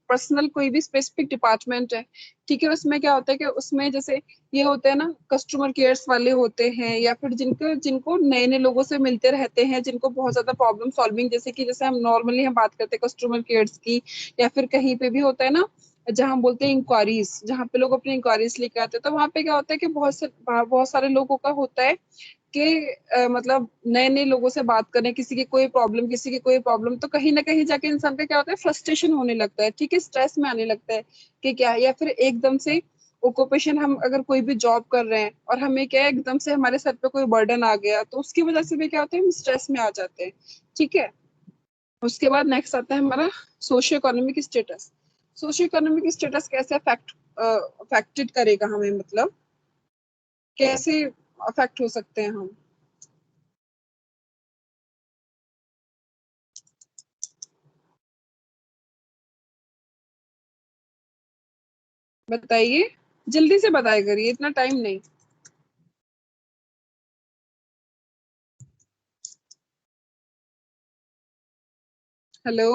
पर्सनल कोई भी स्पेसिफिक डिपार्टमेंट है, ठीक है, उसमें क्या होता है कि उसमें जैसे ये होते हैं ना, कस्टमर केयर्स वाले होते हैं, या फिर जिनको जिनको नए नए लोगों से मिलते रहते हैं, जिनको बहुत ज्यादा प्रॉब्लम सॉल्विंग, जैसे कि जैसे हम नॉर्मली हम बात करते हैं कस्टमर केयर्स की, या फिर कहीं पे भी होता है ना जहाँ हम बोलते हैं इंक्वायरीज, जहाँ पे लोग अपनी इंक्वायरीज लेके आते हैं, तो वहां पे क्या होता है कि बहुत सारे लोगों का होता है कि मतलब नए नए लोगों से बात करें, किसी की कोई प्रॉब्लम, तो कहीं ना कहीं जाके इंसान का क्या होता है, फ्रस्ट्रेशन होने लगता है, ठीक है, स्ट्रेस में आने लगता है कि क्या है। या फिर एकदम से ऑक्यूपेशन, हम अगर कोई भी जॉब कर रहे हैं और हमें क्या है, एकदम से हमारे सर पे कोई बर्डन आ गया, तो उसकी वजह से भी क्या होता है, हम स्ट्रेस में आ जाते हैं, ठीक है। उसके बाद नेक्स्ट आता है हमारा socio economic status. Socio economic status कैसे अफेक्टेड करेगा हमें, मतलब कैसे अफेक्ट हो सकते हैं हम। बताइए, जल्दी से बताया करिए, इतना टाइम नहीं। Hello,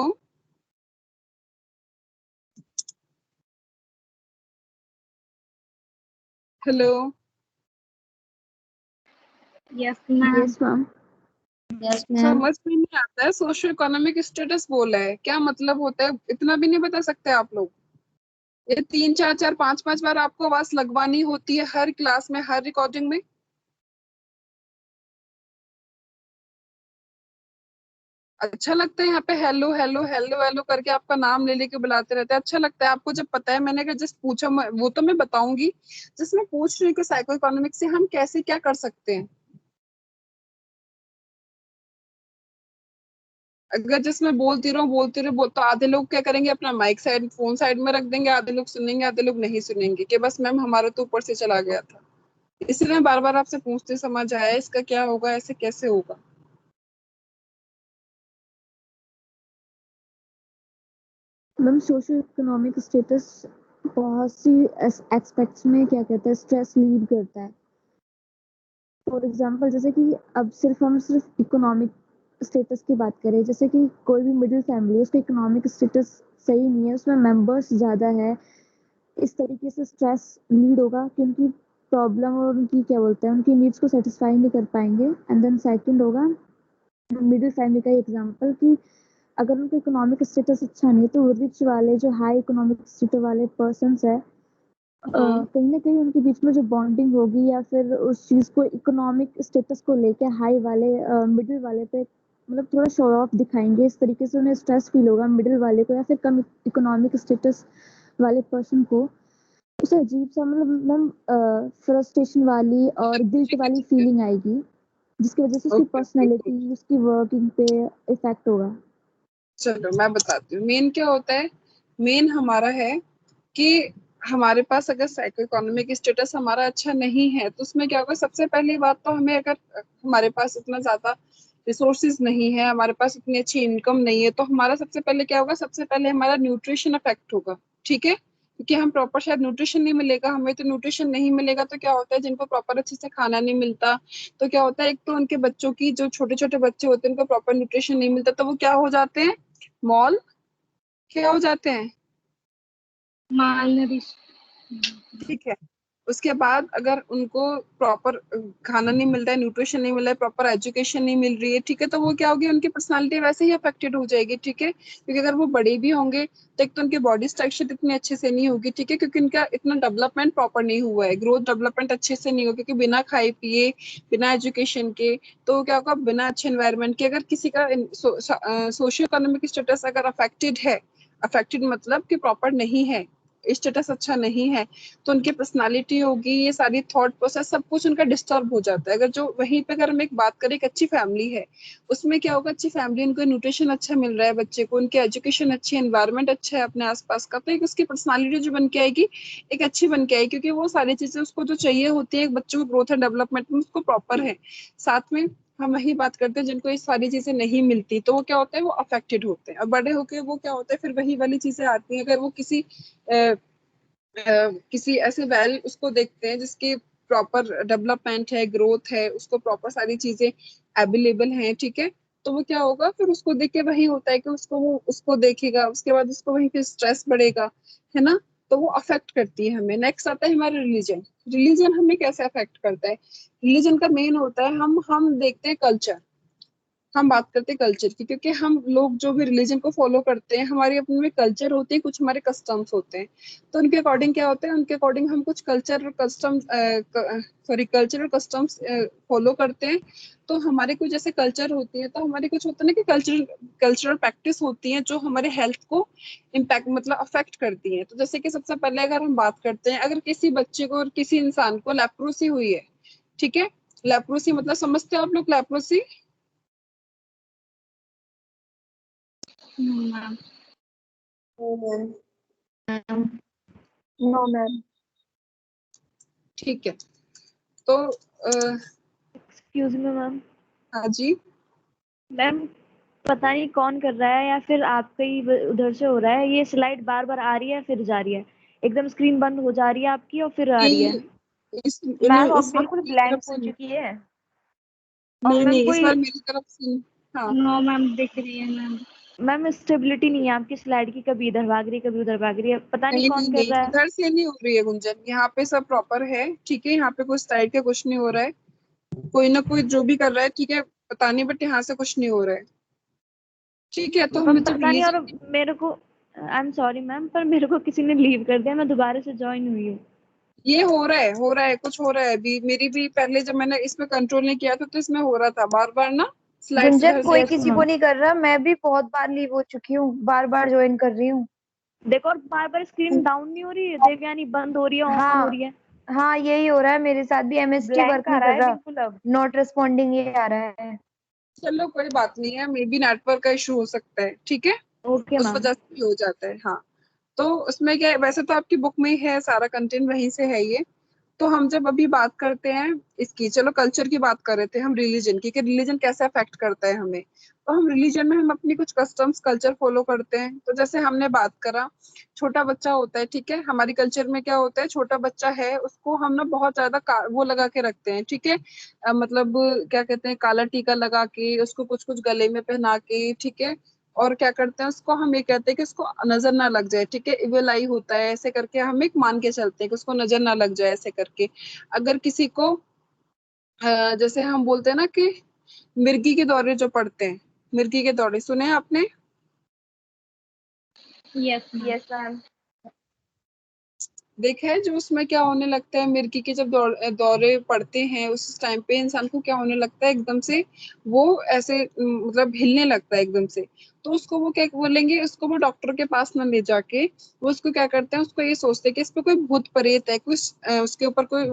hello, Yes, ma'am. Yes ma'am. Yes ma'am. समझ में नहीं आता है, सोशियो इकोनॉमिक स्टेटस बोला है, क्या मतलब होता है, इतना भी नहीं बता सकते आप लोग? ये 3 4 4 5 5 बार आपको आवाज लगवानी होती है हर क्लास में, हर रिकॉर्डिंग में। अच्छा लगता है यहाँ पे हेलो हेलो हेलो हेलो करके आपका नाम ले लेके बुलाते रहते हैं? अच्छा लगता है आपको जब पता है? मैंने अगर जस्ट पूछा, वो तो मैं बताऊंगी, जिसमें पूछ रही हूँ कि साइको इकोनॉमिक से हम कैसे क्या कर सकते हैं। अगर जिसमें तो आधे लोग क्या करेंगे, अपना माइक साइड, फोन साइड में रख देंगे, आधे लोग सुनेंगे, आधे लोग नहीं सुनेंगे, कि बस मैम हमारा तो ऊपर से चला गया था। इसलिए मैं बार बार आपसे पूछते, समझ आया इसका क्या होगा, ऐसे कैसे होगा? मैम सोशो इकोनॉमिक स्टेटस बहुत सी एस्पेक्ट्स में क्या कहते हैं स्ट्रेस लीड करता है। फॉर एग्जांपल जैसे कि अब हम सिर्फ इकोनॉमिक स्टेटस की बात करें, जैसे कि कोई भी मिडिल फैमिली है, उसका इकोनॉमिक स्टेटस सही नहीं है, उसमें मेंबर्स ज़्यादा है, इस तरीके से स्ट्रेस लीड होगा कि उनकी प्रॉब्लम और उनकी क्या बोलते हैं उनकी नीड्स को सेटिस्फाई नहीं कर पाएंगे। एंड देन सेकंड होगा मिडिल फैमिली का एग्जांपल कि अगर उनका इकोनॉमिक स्टेटस अच्छा नहीं है तो रिच वाले जो हाई इकोनॉमिक स्टेटस वाले पर्सन्स है, कहीं ना कहीं उनके बीच में जो बॉन्डिंग होगी या फिर उस चीज को इकोनॉमिक स्टेटस को लेके हाई वाले मिडिल वाले पे मतलब थोड़ा शो ऑफ दिखाएंगे, इस तरीके से उन्हें स्ट्रेस फील होगा मिडिल वाले को या फिर कम इकोनॉमिक स्टेटस वाले पर्सन को। उसे अजीब सा मतलब मैम फ्रस्ट्रेशन वाली और गिल्ट वाली फीलिंग आएगी, जिसकी वजह से उसकी ओके, पर्सनैलिटी उसकी वर्किंग पे इफेक्ट होगा। चलो मैं बताती हूँ मेन क्या होता है। मेन हमारा है कि हमारे पास अगर साइको इकोनॉमिक स्टेटस हमारा अच्छा नहीं है, तो उसमें क्या होगा, सबसे पहली बात तो हमें, अगर हमारे पास इतना ज्यादा रिसोर्सेज नहीं है, हमारे पास इतनी अच्छी इनकम नहीं है, तो हमारा सबसे पहले क्या होगा, सबसे पहले हमारा न्यूट्रिशन अफेक्ट होगा, ठीक है, क्योंकि हम प्रॉपर शायद न्यूट्रिशन नहीं मिलेगा हमें। तो न्यूट्रिशन नहीं मिलेगा तो क्या होता है, जिनको प्रॉपर अच्छे से खाना नहीं मिलता, तो क्या होता है, एक तो उनके बच्चों की, जो छोटे छोटे बच्चे होते हैं, उनको प्रॉपर न्यूट्रिशन नहीं मिलता, तो वो क्या हो जाते हैं, मॉल, क्या हो जाते हैं, Malnourished. ठीक है। उसके बाद अगर उनको प्रॉपर खाना नहीं मिल रहा है, न्यूट्रिशन नहीं मिल रहा है, प्रॉपर एजुकेशन नहीं मिल रही है, ठीक है, तो वो क्या होगी, उनकी पर्सनालिटी वैसे ही अफेक्टेड हो जाएगी, ठीक है, क्योंकि अगर वो बड़े भी होंगे तो एक तो उनकी बॉडी स्ट्रक्चर इतनी अच्छे से नहीं होगी, ठीक है, क्योंकि उनका इतना डेवलपमेंट प्रॉपर नहीं हुआ है, ग्रोथ डेवलपमेंट अच्छे से नहीं होगा, क्योंकि बिना खाए पिए, बिना एजुकेशन के, तो क्या होगा, बिना अच्छे एनवायरमेंट के, अगर किसी का सोशियो इकोनॉमिक स्टेटस अगर अफेक्टेड है, अफेक्टेड मतलब कि प्रॉपर नहीं है, स्टेटस अच्छा नहीं है, तो उनकी पर्सनालिटी होगी, ये सारी थॉट प्रोसेस सब कुछ उनका डिस्टर्ब हो जाता है। अगर जो वहीं पे अगर हम एक बात करें, एक अच्छी फैमिली है, उसमें क्या होगा, अच्छी फैमिली, उनको न्यूट्रिशन अच्छा मिल रहा है बच्चे को, उनकी एजुकेशन अच्छी है, एनवायरमेंट अच्छा है अपने आसपास का, तो एक उसकी पर्सनालिटी जो बन के आएगी, एक अच्छी बन के आएगी, क्योंकि वो सारी चीजें उसको जो चाहिए होती है एक बच्चों को ग्रोथ एंड डेवलपमेंट में, उसको प्रॉपर है। साथ में हम वही बात करते हैं जिनको ये सारी चीजें नहीं मिलती, तो वो क्या होता है, वो अफेक्टेड होते हैं। और बड़े होके वो क्या होता है, फिर वही वाली चीजें आती हैं। अगर वो किसी ऐसे वेल उसको देखते हैं जिसकी प्रॉपर डेवलपमेंट है, ग्रोथ है, उसको प्रॉपर सारी चीजें अवेलेबल हैं, ठीक है, तो वो क्या होगा, फिर उसको देख के वही होता है कि वो उसको देखेगा, उसके बाद उसको वहीं पे स्ट्रेस बढ़ेगा, है ना। तो वो अफेक्ट करती है हमें। नेक्स्ट आता है हमारा रिलीजन। रिलीजन हमें कैसे अफेक्ट करता है? रिलीजन का मेन होता है, हम देखते हैं कल्चर। हम बात करते हैं कल्चर की, क्योंकि हम लोग जो भी रिलीजन को फॉलो करते हैं, हमारे अपने में कल्चर होते हैं, कुछ हमारे कस्टम्स होते हैं। तो उनके अकॉर्डिंग क्या होता है, उनके अकॉर्डिंग हम कुछ कल्चरल कस्टम्स फॉलो करते हैं। तो हमारे कुछ जैसे कल्चर होती है, तो हमारे कुछ होता है ना कि कल्चरल प्रैक्टिस होती है जो हमारे हेल्थ को इम्पैक्ट मतलब अफेक्ट करती है। तो जैसे कि सबसे पहले अगर हम बात करते हैं, अगर किसी बच्चे को और किसी इंसान को लेप्रोसी हुई है, ठीक है, लेप्रोसी मतलब समझते हो आप लोग leprosy? No, ma'am. No ma'am. ठीक है, तो एक्सक्यूज मी मैम। हाँ जी। मैम पता नहीं कौन कर रहा है, या फिर आपका ही उधर से हो रहा है, ये स्लाइड बार बार आ रही है फिर जा रही है, एकदम स्क्रीन बंद हो जा रही है आपकी और फिर आ रही है। मैम अब इस बार बिल्कुल मेरी तरफ ब्लैंक से हो नहीं। चुकी है। नहीं मैम नहीं, इस कोई बार मेरी तरफ से नहीं। हाँ, No, मैम दिख रही है मैम। मैम स्टेबिलिटी नहीं है आपकी स्लाइड की, कभी इधर भाग रही है कभी उधर भाग रही है, पता नहीं नहीं कौन नहीं कर नहीं, रहा है। इधर से नहीं हो रही है गुंजन, यहाँ पे सब प्रॉपर है, ठीक है, यहाँ पे कुछ साइड के कुछ नहीं हो रहा है। कोई ना कोई जो भी कर रहा है, ठीक है, पता नहीं, बट यहाँ से कुछ नहीं हो रहा है। ठीक है, तो मैम हमने जब पता नहीं, और रिलीजन, मेरे को आई एम सॉरी मैम, पर मेरे को किसी ने लीव कर दिया, मैं दोबारा से ज्वाइन हुई हूँ। ये हो रहा है, कुछ हो रहा है अभी। मेरी भी पहले जब मैंने इसमें कंट्रोल नहीं किया था, तो इसमें हो रहा था बार बार ना, स्लाइड्स गुंजन इधर से कोई यस किसी को मैम। नहीं कर रहा, मैं भी बहुत बार लीव हो चुकी हूँ, बार बार ज्वाइन कर रही हूँ। देखो, और बार बार स्क्रीन डाउन नहीं हो रही है देवयानी, बंद हो रही है, ऑन हो हाँ रही है। हाँ, यही हो रहा है मेरे साथ भी, एमएसटी वर्क ब्लैंक आ नहीं रहा कर है रहा, बिल्कुल अब। नॉट रिस्पॉन्डिंग ये आ रहा है। चलो कोई बात नहीं है, मे बी नेटवर्क का इशू हो सकता है, ठीक है, ओके उस मैम। वजह से भी हो जाता है। हाँ, तो उसमें क्या है, वैसे तो आपकी बुक में ही है, सारा कंटेंट वहीं से है ये। तो हम जब अभी बात करते हैं इसकी, चलो कल्चर की बात कर रहे थे हम, रिलीजन की, कि रिलीजन कैसे अफेक्ट करता है हमें। तो हम रिलीजन में हम अपनी कुछ कस्टम्स कल्चर फॉलो करते हैं। तो जैसे हमने बात करा, छोटा बच्चा होता है, ठीक है, हमारी कल्चर में क्या होता है, छोटा बच्चा है उसको हम ना बहुत ज्यादा वो लगा के रखते हैं, ठीक है, मतलब क्या कहते हैं, काला टीका लगा के उसको कुछ कुछ गले में पहना के, ठीक है, और क्या करते हैं उसको, हम ये कहते हैं कि उसको नजर ना लग जाए, ठीक है, इविल आई होता है, ऐसे करके हम एक मान के चलते हैं कि उसको नजर ना लग जाए, ऐसे करके। अगर किसी को जैसे हम बोलते हैं ना कि मिर्गी के दौरे जो पड़ते हैं, मिर्गी के दौरे सुने हैं आपने? Yes, ma'am. Yes ma'am. देखा है, जो उसमें क्या होने लगता है, मिर्गी के जब दौरे पड़ते हैं, उस टाइम पे इंसान को क्या होने लगता है, एकदम से वो ऐसे मतलब हिलने लगता है एकदम से। तो उसको वो क्या बोलेंगे, उसको वो डॉक्टर के पास ना ले जाके, वो उसको क्या करते हैं, उसको ये सोचते हैं कि इस पे कोई भूत प्रेत है, कुछ उसके ऊपर कोई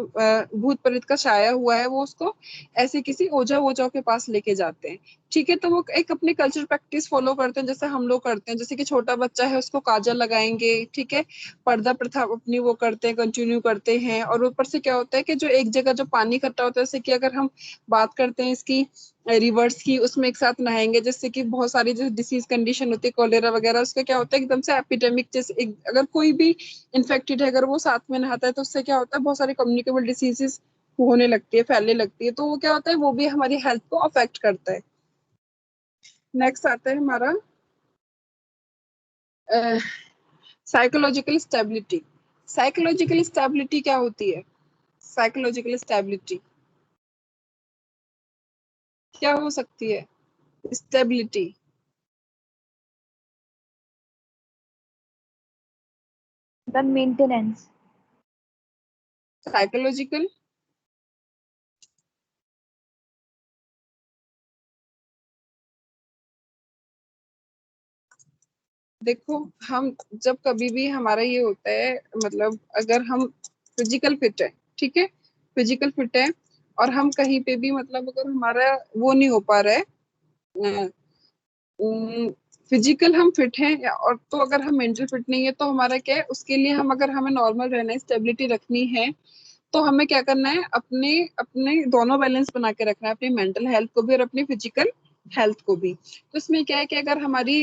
भूत प्रेत का छाया हुआ है, वो उसको ऐसे किसी ओझा ओझा के पास लेके जाते हैं, ठीक है। तो वो एक अपने कल्चर प्रैक्टिस फॉलो करते हैं, जैसे हम लोग करते हैं, जैसे कि छोटा बच्चा है उसको काजल लगाएंगे, ठीक है, पर्दा प्रथा अपनी वो करते हैं, कंटिन्यू करते हैं। और ऊपर से क्या होता है कि जो एक जगह जो पानी इकट्ठा होता है, जैसे कि अगर हम बात करते हैं इसकी रिवर्स की, उसमें एक साथ नहाएंगे, जिससे कि बहुत सारी जो डिसीज कंडीशन होती है, कॉलेरा वगैरह, उसका क्या होता है, एकदम से एपिडेमिक, जैसे अगर कोई भी इन्फेक्टेड है, अगर वो साथ में नहाता है, तो उससे क्या होता है, बहुत सारी कम्युनिकेबल डिसीजेस होने लगती है, फैलने लगती है। तो वो क्या होता है, वो भी हमारी हेल्थ को अफेक्ट करता है। नेक्स्ट आता है हमारा साइकोलॉजिकल स्टेबिलिटी। साइकोलॉजिकल स्टेबिलिटी क्या होती है? साइकोलॉजिकल स्टेबिलिटी क्या हो सकती है? Stability, ma'am maintenance. साइकोलॉजिकल, देखो, हम जब कभी भी हमारा ये होता है, मतलब अगर हम फिजिकल फिट है, ठीक है, फिजिकल फिट है, और हम कहीं पे भी मतलब अगर हमारा वो नहीं हो पा रहा है, फिजिकल हम फिट हैं और तो अगर हम मेंटल फिट नहीं है, तो हमारा क्या है, उसके लिए हम, अगर हमें नॉर्मल रहना है, स्टेबिलिटी रखनी है, तो हमें क्या करना है, अपने अपने दोनों बैलेंस बना के रखना है, अपनी मेंटल हेल्थ को भी और अपनी फिजिकल हेल्थ को भी। तो इसमें क्या है कि अगर हमारी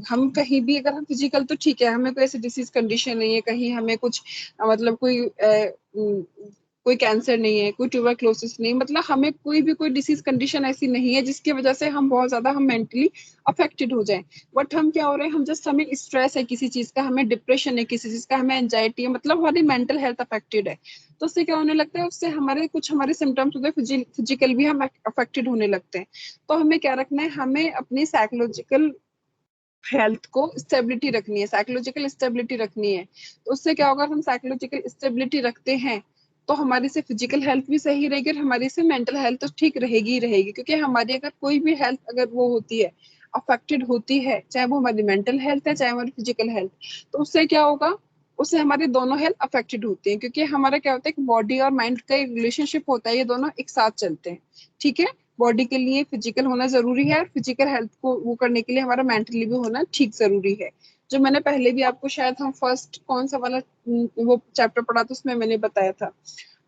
हम कहीं भी, अगर हम फिजिकल तो ठीक है, हमें कोई ऐसी डिसीज कंडीशन नहीं है, कहीं हमें कुछ मतलब कोई कैंसर नहीं है, कोई ट्यूबरक्लोसिस नहीं, मतलब हमें कोई डिसीज कंडीशन ऐसी नहीं है जिसकी वजह से हम बहुत ज्यादा हम मेंटली अफेक्टेड हो जाएं। बट हम क्या हो रहे हैं, हम जस्ट हमें स्ट्रेस है किसी चीज का, हमें डिप्रेशन है किसी चीज का, हमें एंजाइटी है, मतलब हमारी मेंटल हेल्थ अफेक्टेड है। तो उससे क्या होने लगता है, उससे हमारे सिम्टम्स होते हैं, फिजिकल भी हम अफेक्टेड होने लगते हैं। तो हमें क्या रखना है, हमें अपनी साइकोलॉजिकल हेल्थ को स्टेबिलिटी रखनी है, साइकोलॉजिकल स्टेबिलिटी रखनी है। तो उससे क्या होगा, हम साइकोलॉजिकल स्टेबिलिटी रखते हैं तो हमारी से फिजिकल हेल्थ भी सही रहेगी और हमारी से मेंटल हेल्थ तो ठीक रहेगी ही रहेगी। क्योंकि हमारी अगर कोई भी हेल्थ अगर वो होती है, अफेक्टेड होती है, चाहे वो हमारी मेंटल हेल्थ है चाहे हमारी फिजिकल हेल्थ, तो उससे क्या होगा, उससे हमारी दोनों हेल्थ अफेक्टेड होती है। क्योंकि हमारा क्या होता है कि बॉडी और माइंड का एक रिलेशनशिप होता है, ये दोनों एक साथ चलते हैं। ठीक है, बॉडी के लिए फिजिकल होना जरूरी है और फिजिकल हेल्थ को वो करने के लिए हमारा मेंटली भी होना ठीक जरूरी है। जो मैंने पहले भी आपको, शायद हम फर्स्ट कौन सा वाला वो चैप्टर पढ़ा था उसमें मैंने बताया था।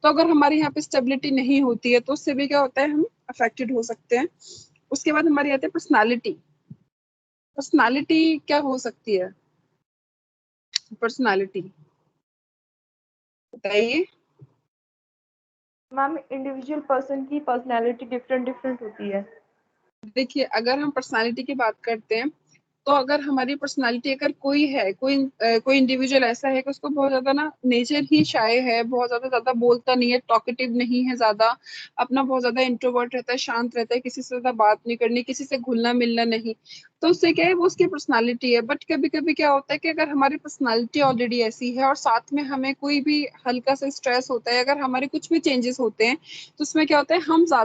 तो अगर हमारे यहाँ पे स्टेबिलिटी नहीं होती है तो उससे भी क्या होता है, हम अफेक्टेड हो सकते हैं। उसके बाद हमारी आती है पर्सनालिटी। पर्सनालिटी क्या हो सकती है, पर्सनालिटी बताइए। मैम इंडिविजुअल पर्सन की पर्सनैलिटी डिफरेंट डिफरेंट होती है। देखिए, अगर हम पर्सनालिटी की बात करते हैं तो अगर हमारी पर्सनालिटी, अगर कोई है, कोई इंडिविजुअल ऐसा है कि उसको बहुत ज्यादा ना नेचर ही शाय है, बहुत ज्यादा ज्यादा बोलता नहीं है, टॉकेटिव नहीं है ज्यादा, अपना बहुत ज्यादा इंट्रोवर्ट रहता है, शांत रहता है, किसी से ज्यादा बात नहीं करनी, किसी से घुलना मिलना नहीं, तो उससे क्या है, वो उसकी पर्सनालिटी है। बट कभी कभी क्या होता है कि अगर हमारी पर्सनालिटी ऑलरेडी ऐसी है और साथ में हमें कोई भी हल्का सा स्ट्रेस होता है, अगर हमारे कुछ भी चेंजेस होते हैं, तो उसमें क्या होता है,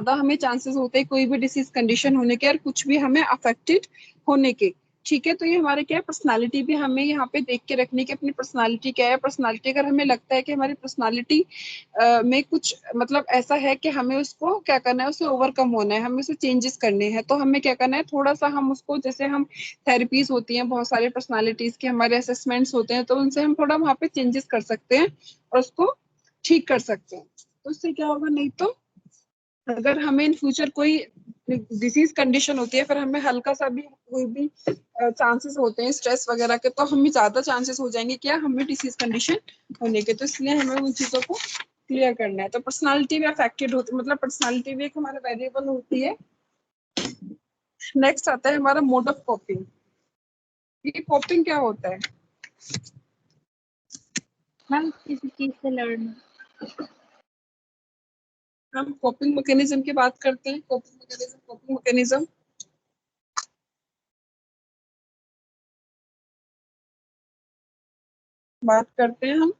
हमें चांसेस होते हैं कोई भी डिसीज कंडीशन होने के और कुछ भी हमें अफेक्टेड होने के। ठीक है, तो ये हमारे क्या है, पर्सनालिटी भी हमें यहाँ पे देख के रखनी कि अपनी पर्सनालिटी क्या है। पर्सनालिटी अगर हमें लगता है कि हमारी पर्सनालिटी में कुछ मतलब ऐसा है कि हमें उसको क्या करना है, उसे ओवरकम होना है, हमें उसे चेंजेस करने हैं, तो हमें क्या करना है, थोड़ा सा हम उसको, जैसे हम थेरेपीज होती हैं बहुत सारे पर्सनालिटीज के, हमारे असेसमेंट्स होते हैं, तो उनसे हम थोड़ा वहाँ पे चेंजेस कर सकते हैं और उसको ठीक कर सकते हैं। तो उससे क्या होगा, नहीं तो अगर हमें इन फ्यूचर कोई डिसीज कंडीशन होती है, फिर हमें हल्का सा भी कोई भी चांसेस होते हैं स्ट्रेस वगैरह के, तो हमें ज्यादा चांसेस हो जाएंगे क्या, हमें डिसीज कंडीशन होने के। तो इसलिए हमें उन चीजों को क्लियर करना है। तो पर्सनालिटी भी अफेक्टेड होती है, मतलब पर्सनालिटी भी एक हमारा वेरिएबल होती है। नेक्स्ट आता है हमारा मोड ऑफ कॉपिंग। ये कॉपिंग क्या होता है, मैम किसी चीज से लड़ना। हम कॉपिंग मैकेनिज्म की बात करते हैं। कॉपिंग मैकेनिज्म बात करते हैं हम।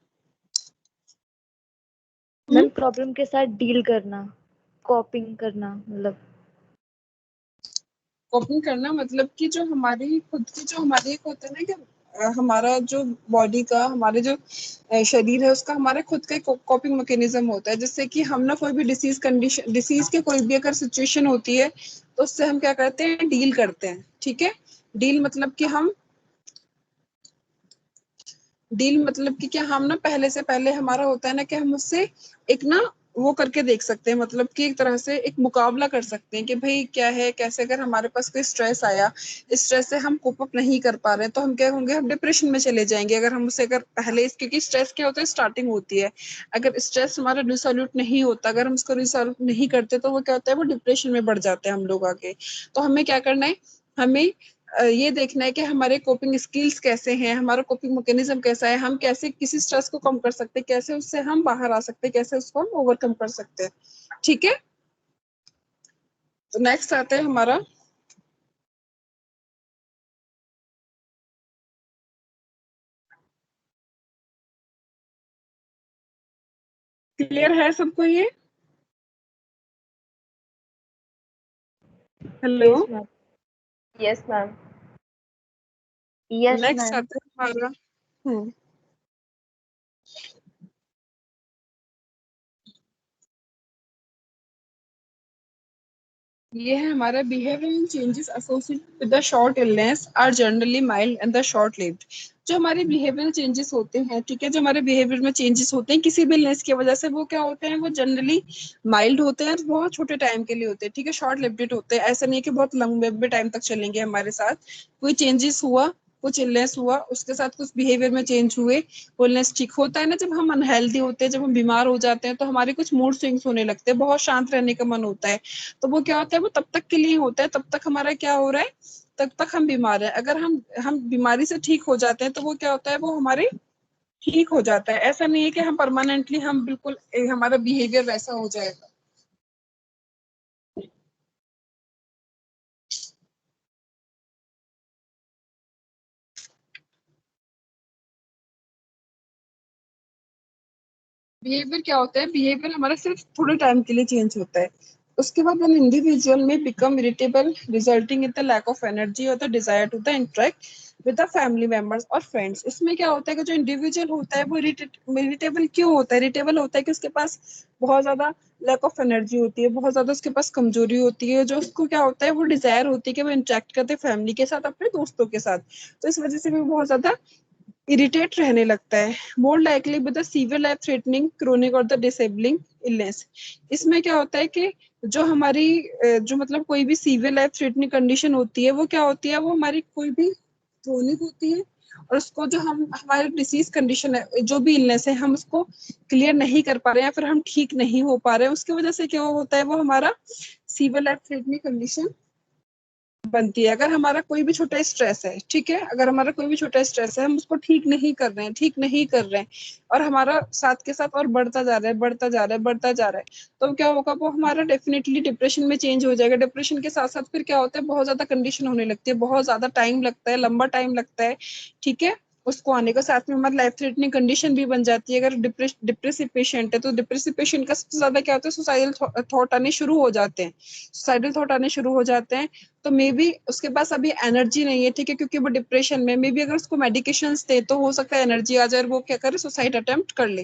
मैम प्रॉब्लम के साथ डील करना, कॉपिंग करना मतलब। कॉपिंग करना मतलब कि जो हमारी खुद की, जो हमारी एक होता है ना कि हमारा जो बॉडी का, हमारे जो शरीर है उसका, हमारे खुद का कॉपिंग मैकेनिज्म होता है, जिससे कि हम ना कोई भी डिसीज के कोई भी अगर सिचुएशन होती है तो उससे हम क्या करते हैं, डील करते हैं। ठीक है, डील मतलब कि हम डील मतलब कि क्या, हम ना पहले हमारा होता है ना कि हम उससे एक ना वो करके देख सकते हैं, मतलब कि एक तरह से एक मुकाबला कर सकते हैं कि भाई क्या है कैसे। अगर हमारे पास कोई स्ट्रेस आया, स्ट्रेस से हम कोप अप नहीं कर पा रहे हैं, तो हम क्या होंगे, हम डिप्रेशन में चले जाएंगे। अगर हम उसे अगर पहले, क्योंकि स्ट्रेस क्या होता है, स्टार्टिंग होती है, अगर स्ट्रेस हमारा रिसोल्यूट नहीं होता, अगर हम उसको रिसोल्व नहीं करते, तो वो क्या होता है, वो डिप्रेशन में बढ़ जाते हैं हम लोग आगे। तो हमें क्या करना है, हमें ये देखना है कि हमारे कोपिंग स्किल्स कैसे हैं, हमारा कोपिंग मैकेनिज्म कैसा है, हम कैसे किसी स्ट्रेस को कम कर सकते हैं, कैसे उससे हम बाहर आ सकते हैं, कैसे उसको हम ओवरकम कर सकते हैं। ठीक है, तो नेक्स्ट आता है हमारा क्लियर है सबको ये? Hello, yes ma'am. Yes ma'am. Yes next ma'am. आता है हमारा ये है हमारा behavioral changes associated with the short illness are generally mild and the short lived. जो हमारे behavioral changes होते हैं, ठीक है, जो हमारे behavior में changes होते हैं किसी भी illness की वजह से, वो क्या होते हैं, वो generally mild होते हैं और बहुत छोटे टाइम के लिए होते हैं, ठीक है, short lived होते हैं. ऐसा नहीं है कि बहुत लंबे टाइम तक चलेंगे हमारे साथ. कोई changes हुआ, कुछ इलनेस हुआ, उसके साथ कुछ बिहेवियर में चेंज हुए, वो इलनेस ठीक होता है ना. जब हम अनहेल्दी होते हैं, जब हम बीमार हो जाते हैं, तो हमारे कुछ मूड स्विंग्स होने लगते हैं, बहुत शांत रहने का मन होता है. तो वो क्या होता है, वो तब तक के लिए होता है, तब तक हमारा क्या हो रहा है, तब तक हम बीमार हैं. अगर हम बीमारी से ठीक हो जाते हैं, तो वो क्या होता है, वो हमारे ठीक हो जाता है. ऐसा नहीं है कि हम परमानेंटली हम बिल्कुल हमारा बिहेवियर वैसा हो जाएगा. बिहेवियर क्या होता है, बिहेवियर हमारा सिर्फ थोड़े टाइम के लिए चेंज होता है. उसके बाद an individual में become irritable resulting in the lack of energy और the desire to the interact with the family members और फ्रेंड्स. इसमें क्या होता है कि जो इंडिविजुअल होता है वो इरिटेबल क्यों होता है, इरिटेबल होता है कि उसके पास बहुत ज्यादा लैक ऑफ एनर्जी होती है, बहुत ज्यादा उसके पास कमजोरी होती है, जो उसको क्या होता है, वो डिजायर होती है कि वो इंटरेक्ट करते फैमिली के साथ, अपने दोस्तों के साथ. तो इस वजह से भी बहुत ज्यादा इरिटेट रहने लगता है. More likely with the severe life threatening chronic और द डिसेबलिंग इलनेस. इसमें क्या होता है कि जो हमारी जो मतलब कोई भी सीवियर लाइफ थ्रेटनिंग कंडीशन होती है, वो क्या होती है, वो हमारी कोई भी क्रोनिक होती है, और उसको जो हम हमारे डिसीज कंडीशन है, जो भी इलनेस है, हम उसको क्लियर नहीं कर पा रहे हैं या फिर हम ठीक नहीं हो पा रहे हैं, उसकी वजह से क्या होता है, वो हमारा सीवियर लाइफ थ्रेटनिंग कंडीशन बनती है. अगर हमारा कोई भी छोटा स्ट्रेस है, ठीक है, अगर हमारा कोई भी छोटा स्ट्रेस है, हम उसको ठीक नहीं कर रहे हैं, ठीक नहीं कर रहे हैं, और हमारा साथ के साथ और बढ़ता जा रहा है, बढ़ता जा रहा है, बढ़ता जा रहा है, तो क्या होगा, वो हमारा डेफिनेटली डिप्रेशन में चेंज हो जाएगा. डिप्रेशन के साथ साथ फिर क्या होता है, बहुत ज्यादा कंडीशन होने लगती है, बहुत ज्यादा टाइम लगता है, लंबा टाइम लगता है, ठीक है, उसको आने का. साथ में हमारी लाइफ थ्रेटनिंग कंडीशन भी बन जाती है. अगर डिप्रेसिव पेशेंट है, तो डिप्रेसिव पेशेंट का सबसे ज्यादा क्या होता है, सुसाइडल थॉट आने शुरू हो जाते हैं, सुसाइडल थॉट आने शुरू हो जाते हैं. तो मे बी उसके पास अभी एनर्जी नहीं है, ठीक है, क्योंकि वो डिप्रेशन में, मे बी अगर उसको मेडिकेशंस दे तो हो सकता है एनर्जी आ जाए और वो क्या करे, सुसाइड अटेम्प्ट कर ले.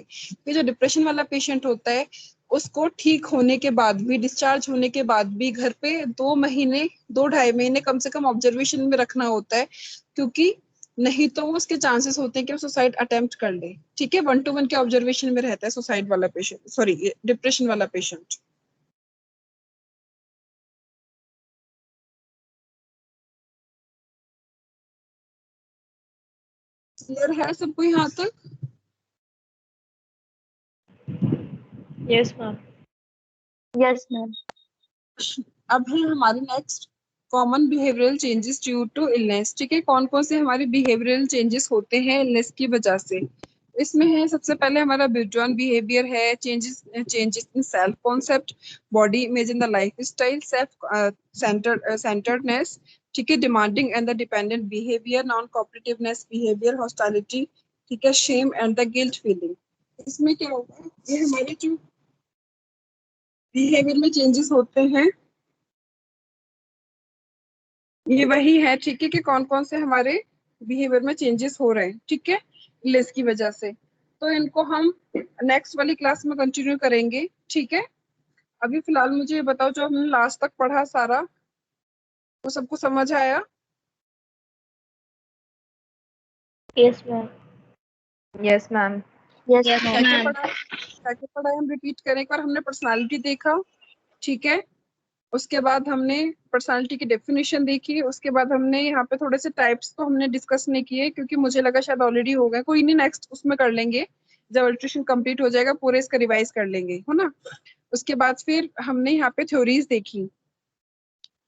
ये जो डिप्रेशन वाला पेशेंट होता है, उसको ठीक होने के बाद भी, डिस्चार्ज होने के बाद भी घर पे 2 महीने, 2-2.5 महीने कम से कम ऑब्जर्वेशन में रखना होता है, क्योंकि नहीं तो उसके चांसेस होते हैं कि वो सुसाइड अटेम्प्ट कर ले. ठीक है, 1-to-1 के ऑब्जर्वेशन में रहता है सुसाइड वाला पेशेंट, सॉरी डिप्रेशन वाला पेशेंट. क्लियर है सबको यहाँ तक? Yes ma'am. Yes, ma'am. अब है हमारी next common behavioural changes due to illness. ठीक है, कौन कौन से हमारे बिहेवियरल चेंजेस होते हैं इलनेस की वजह से. इसमें है सबसे पहले हमारा विथड्रॉन बिहेवियर है, changes in self concept, body image in the life style, self centredness, ठीक है, demanding and the dependent behaviour, non cooperativeness behaviour, hostility, ठीक है, shame and the guilt feeling. इसमें क्या होगा, ये हमारे जो बिहेवियर में चेंजेस होते हैं, ये वही है, ठीक है, कि कौन कौन से हमारे बिहेवियर में चेंजेस हो रहे हैं, ठीक है, लेस की वजह से. तो इनको हम नेक्स्ट वाली क्लास में कंटिन्यू करेंगे, ठीक है. अभी फिलहाल मुझे ये बताओ, जो हमने लास्ट तक पढ़ा सारा, वो सबको समझ आया? Yes ma'am. Yes ma'am. Yes, Yes, ma'am. क्या ma'am. क्या पढ़ा है, हम रिपीट करें. एक बार हमने पर्सनालिटी देखा, ठीक है, उसके बाद हमने पर्सनालिटी की डेफिनेशन देखी, उसके बाद हमने यहाँ पे थोड़े से टाइप्स तो हमने डिस्कस नहीं किए, क्योंकि मुझे लगा शायद ऑलरेडी हो गए. कोई नहीं, नेक्स्ट उसमें कर लेंगे, जब अल्ट्रेशन कंप्लीट हो जाएगा पूरे इसका रिवाइज कर लेंगे, है ना. उसके बाद फिर हमने यहाँ पे थ्योरीज देखी,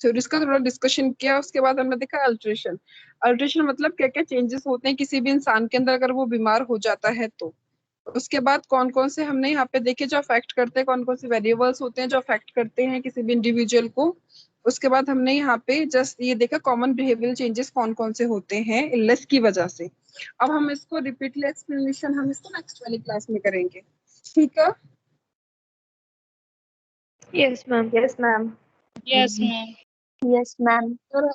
थ्योरीज का थोड़ा डिस्कशन किया. उसके बाद हमने देखा अल्ट्रेशन. अल्ट्रेशन मतलब क्या क्या चेंजेस होते हैं किसी भी इंसान के अंदर अगर वो बीमार हो जाता है तो. उसके बाद कौन कौन से हमने यहाँ पे देखे जो अफेक्ट करते हैं, कौन कौन से वेरिएबल्स होते हैं जो अफेक्ट करते हैं किसी भी इंडिविजुअल को. उसके बाद हमने यहाँ पे जस्ट ये देखा कॉमन बिहेवियरल चेंजेस कौन कौन से होते हैं इलनेस की वजह से. अब हम इसको रिपीटली एक्सप्लेनेशन हम इसको नेक्स्ट वाली क्लास में करेंगे, ठीक है. Yes ma'am. Yes, ma'am. Yes, ma'am. Yes, ma'am. और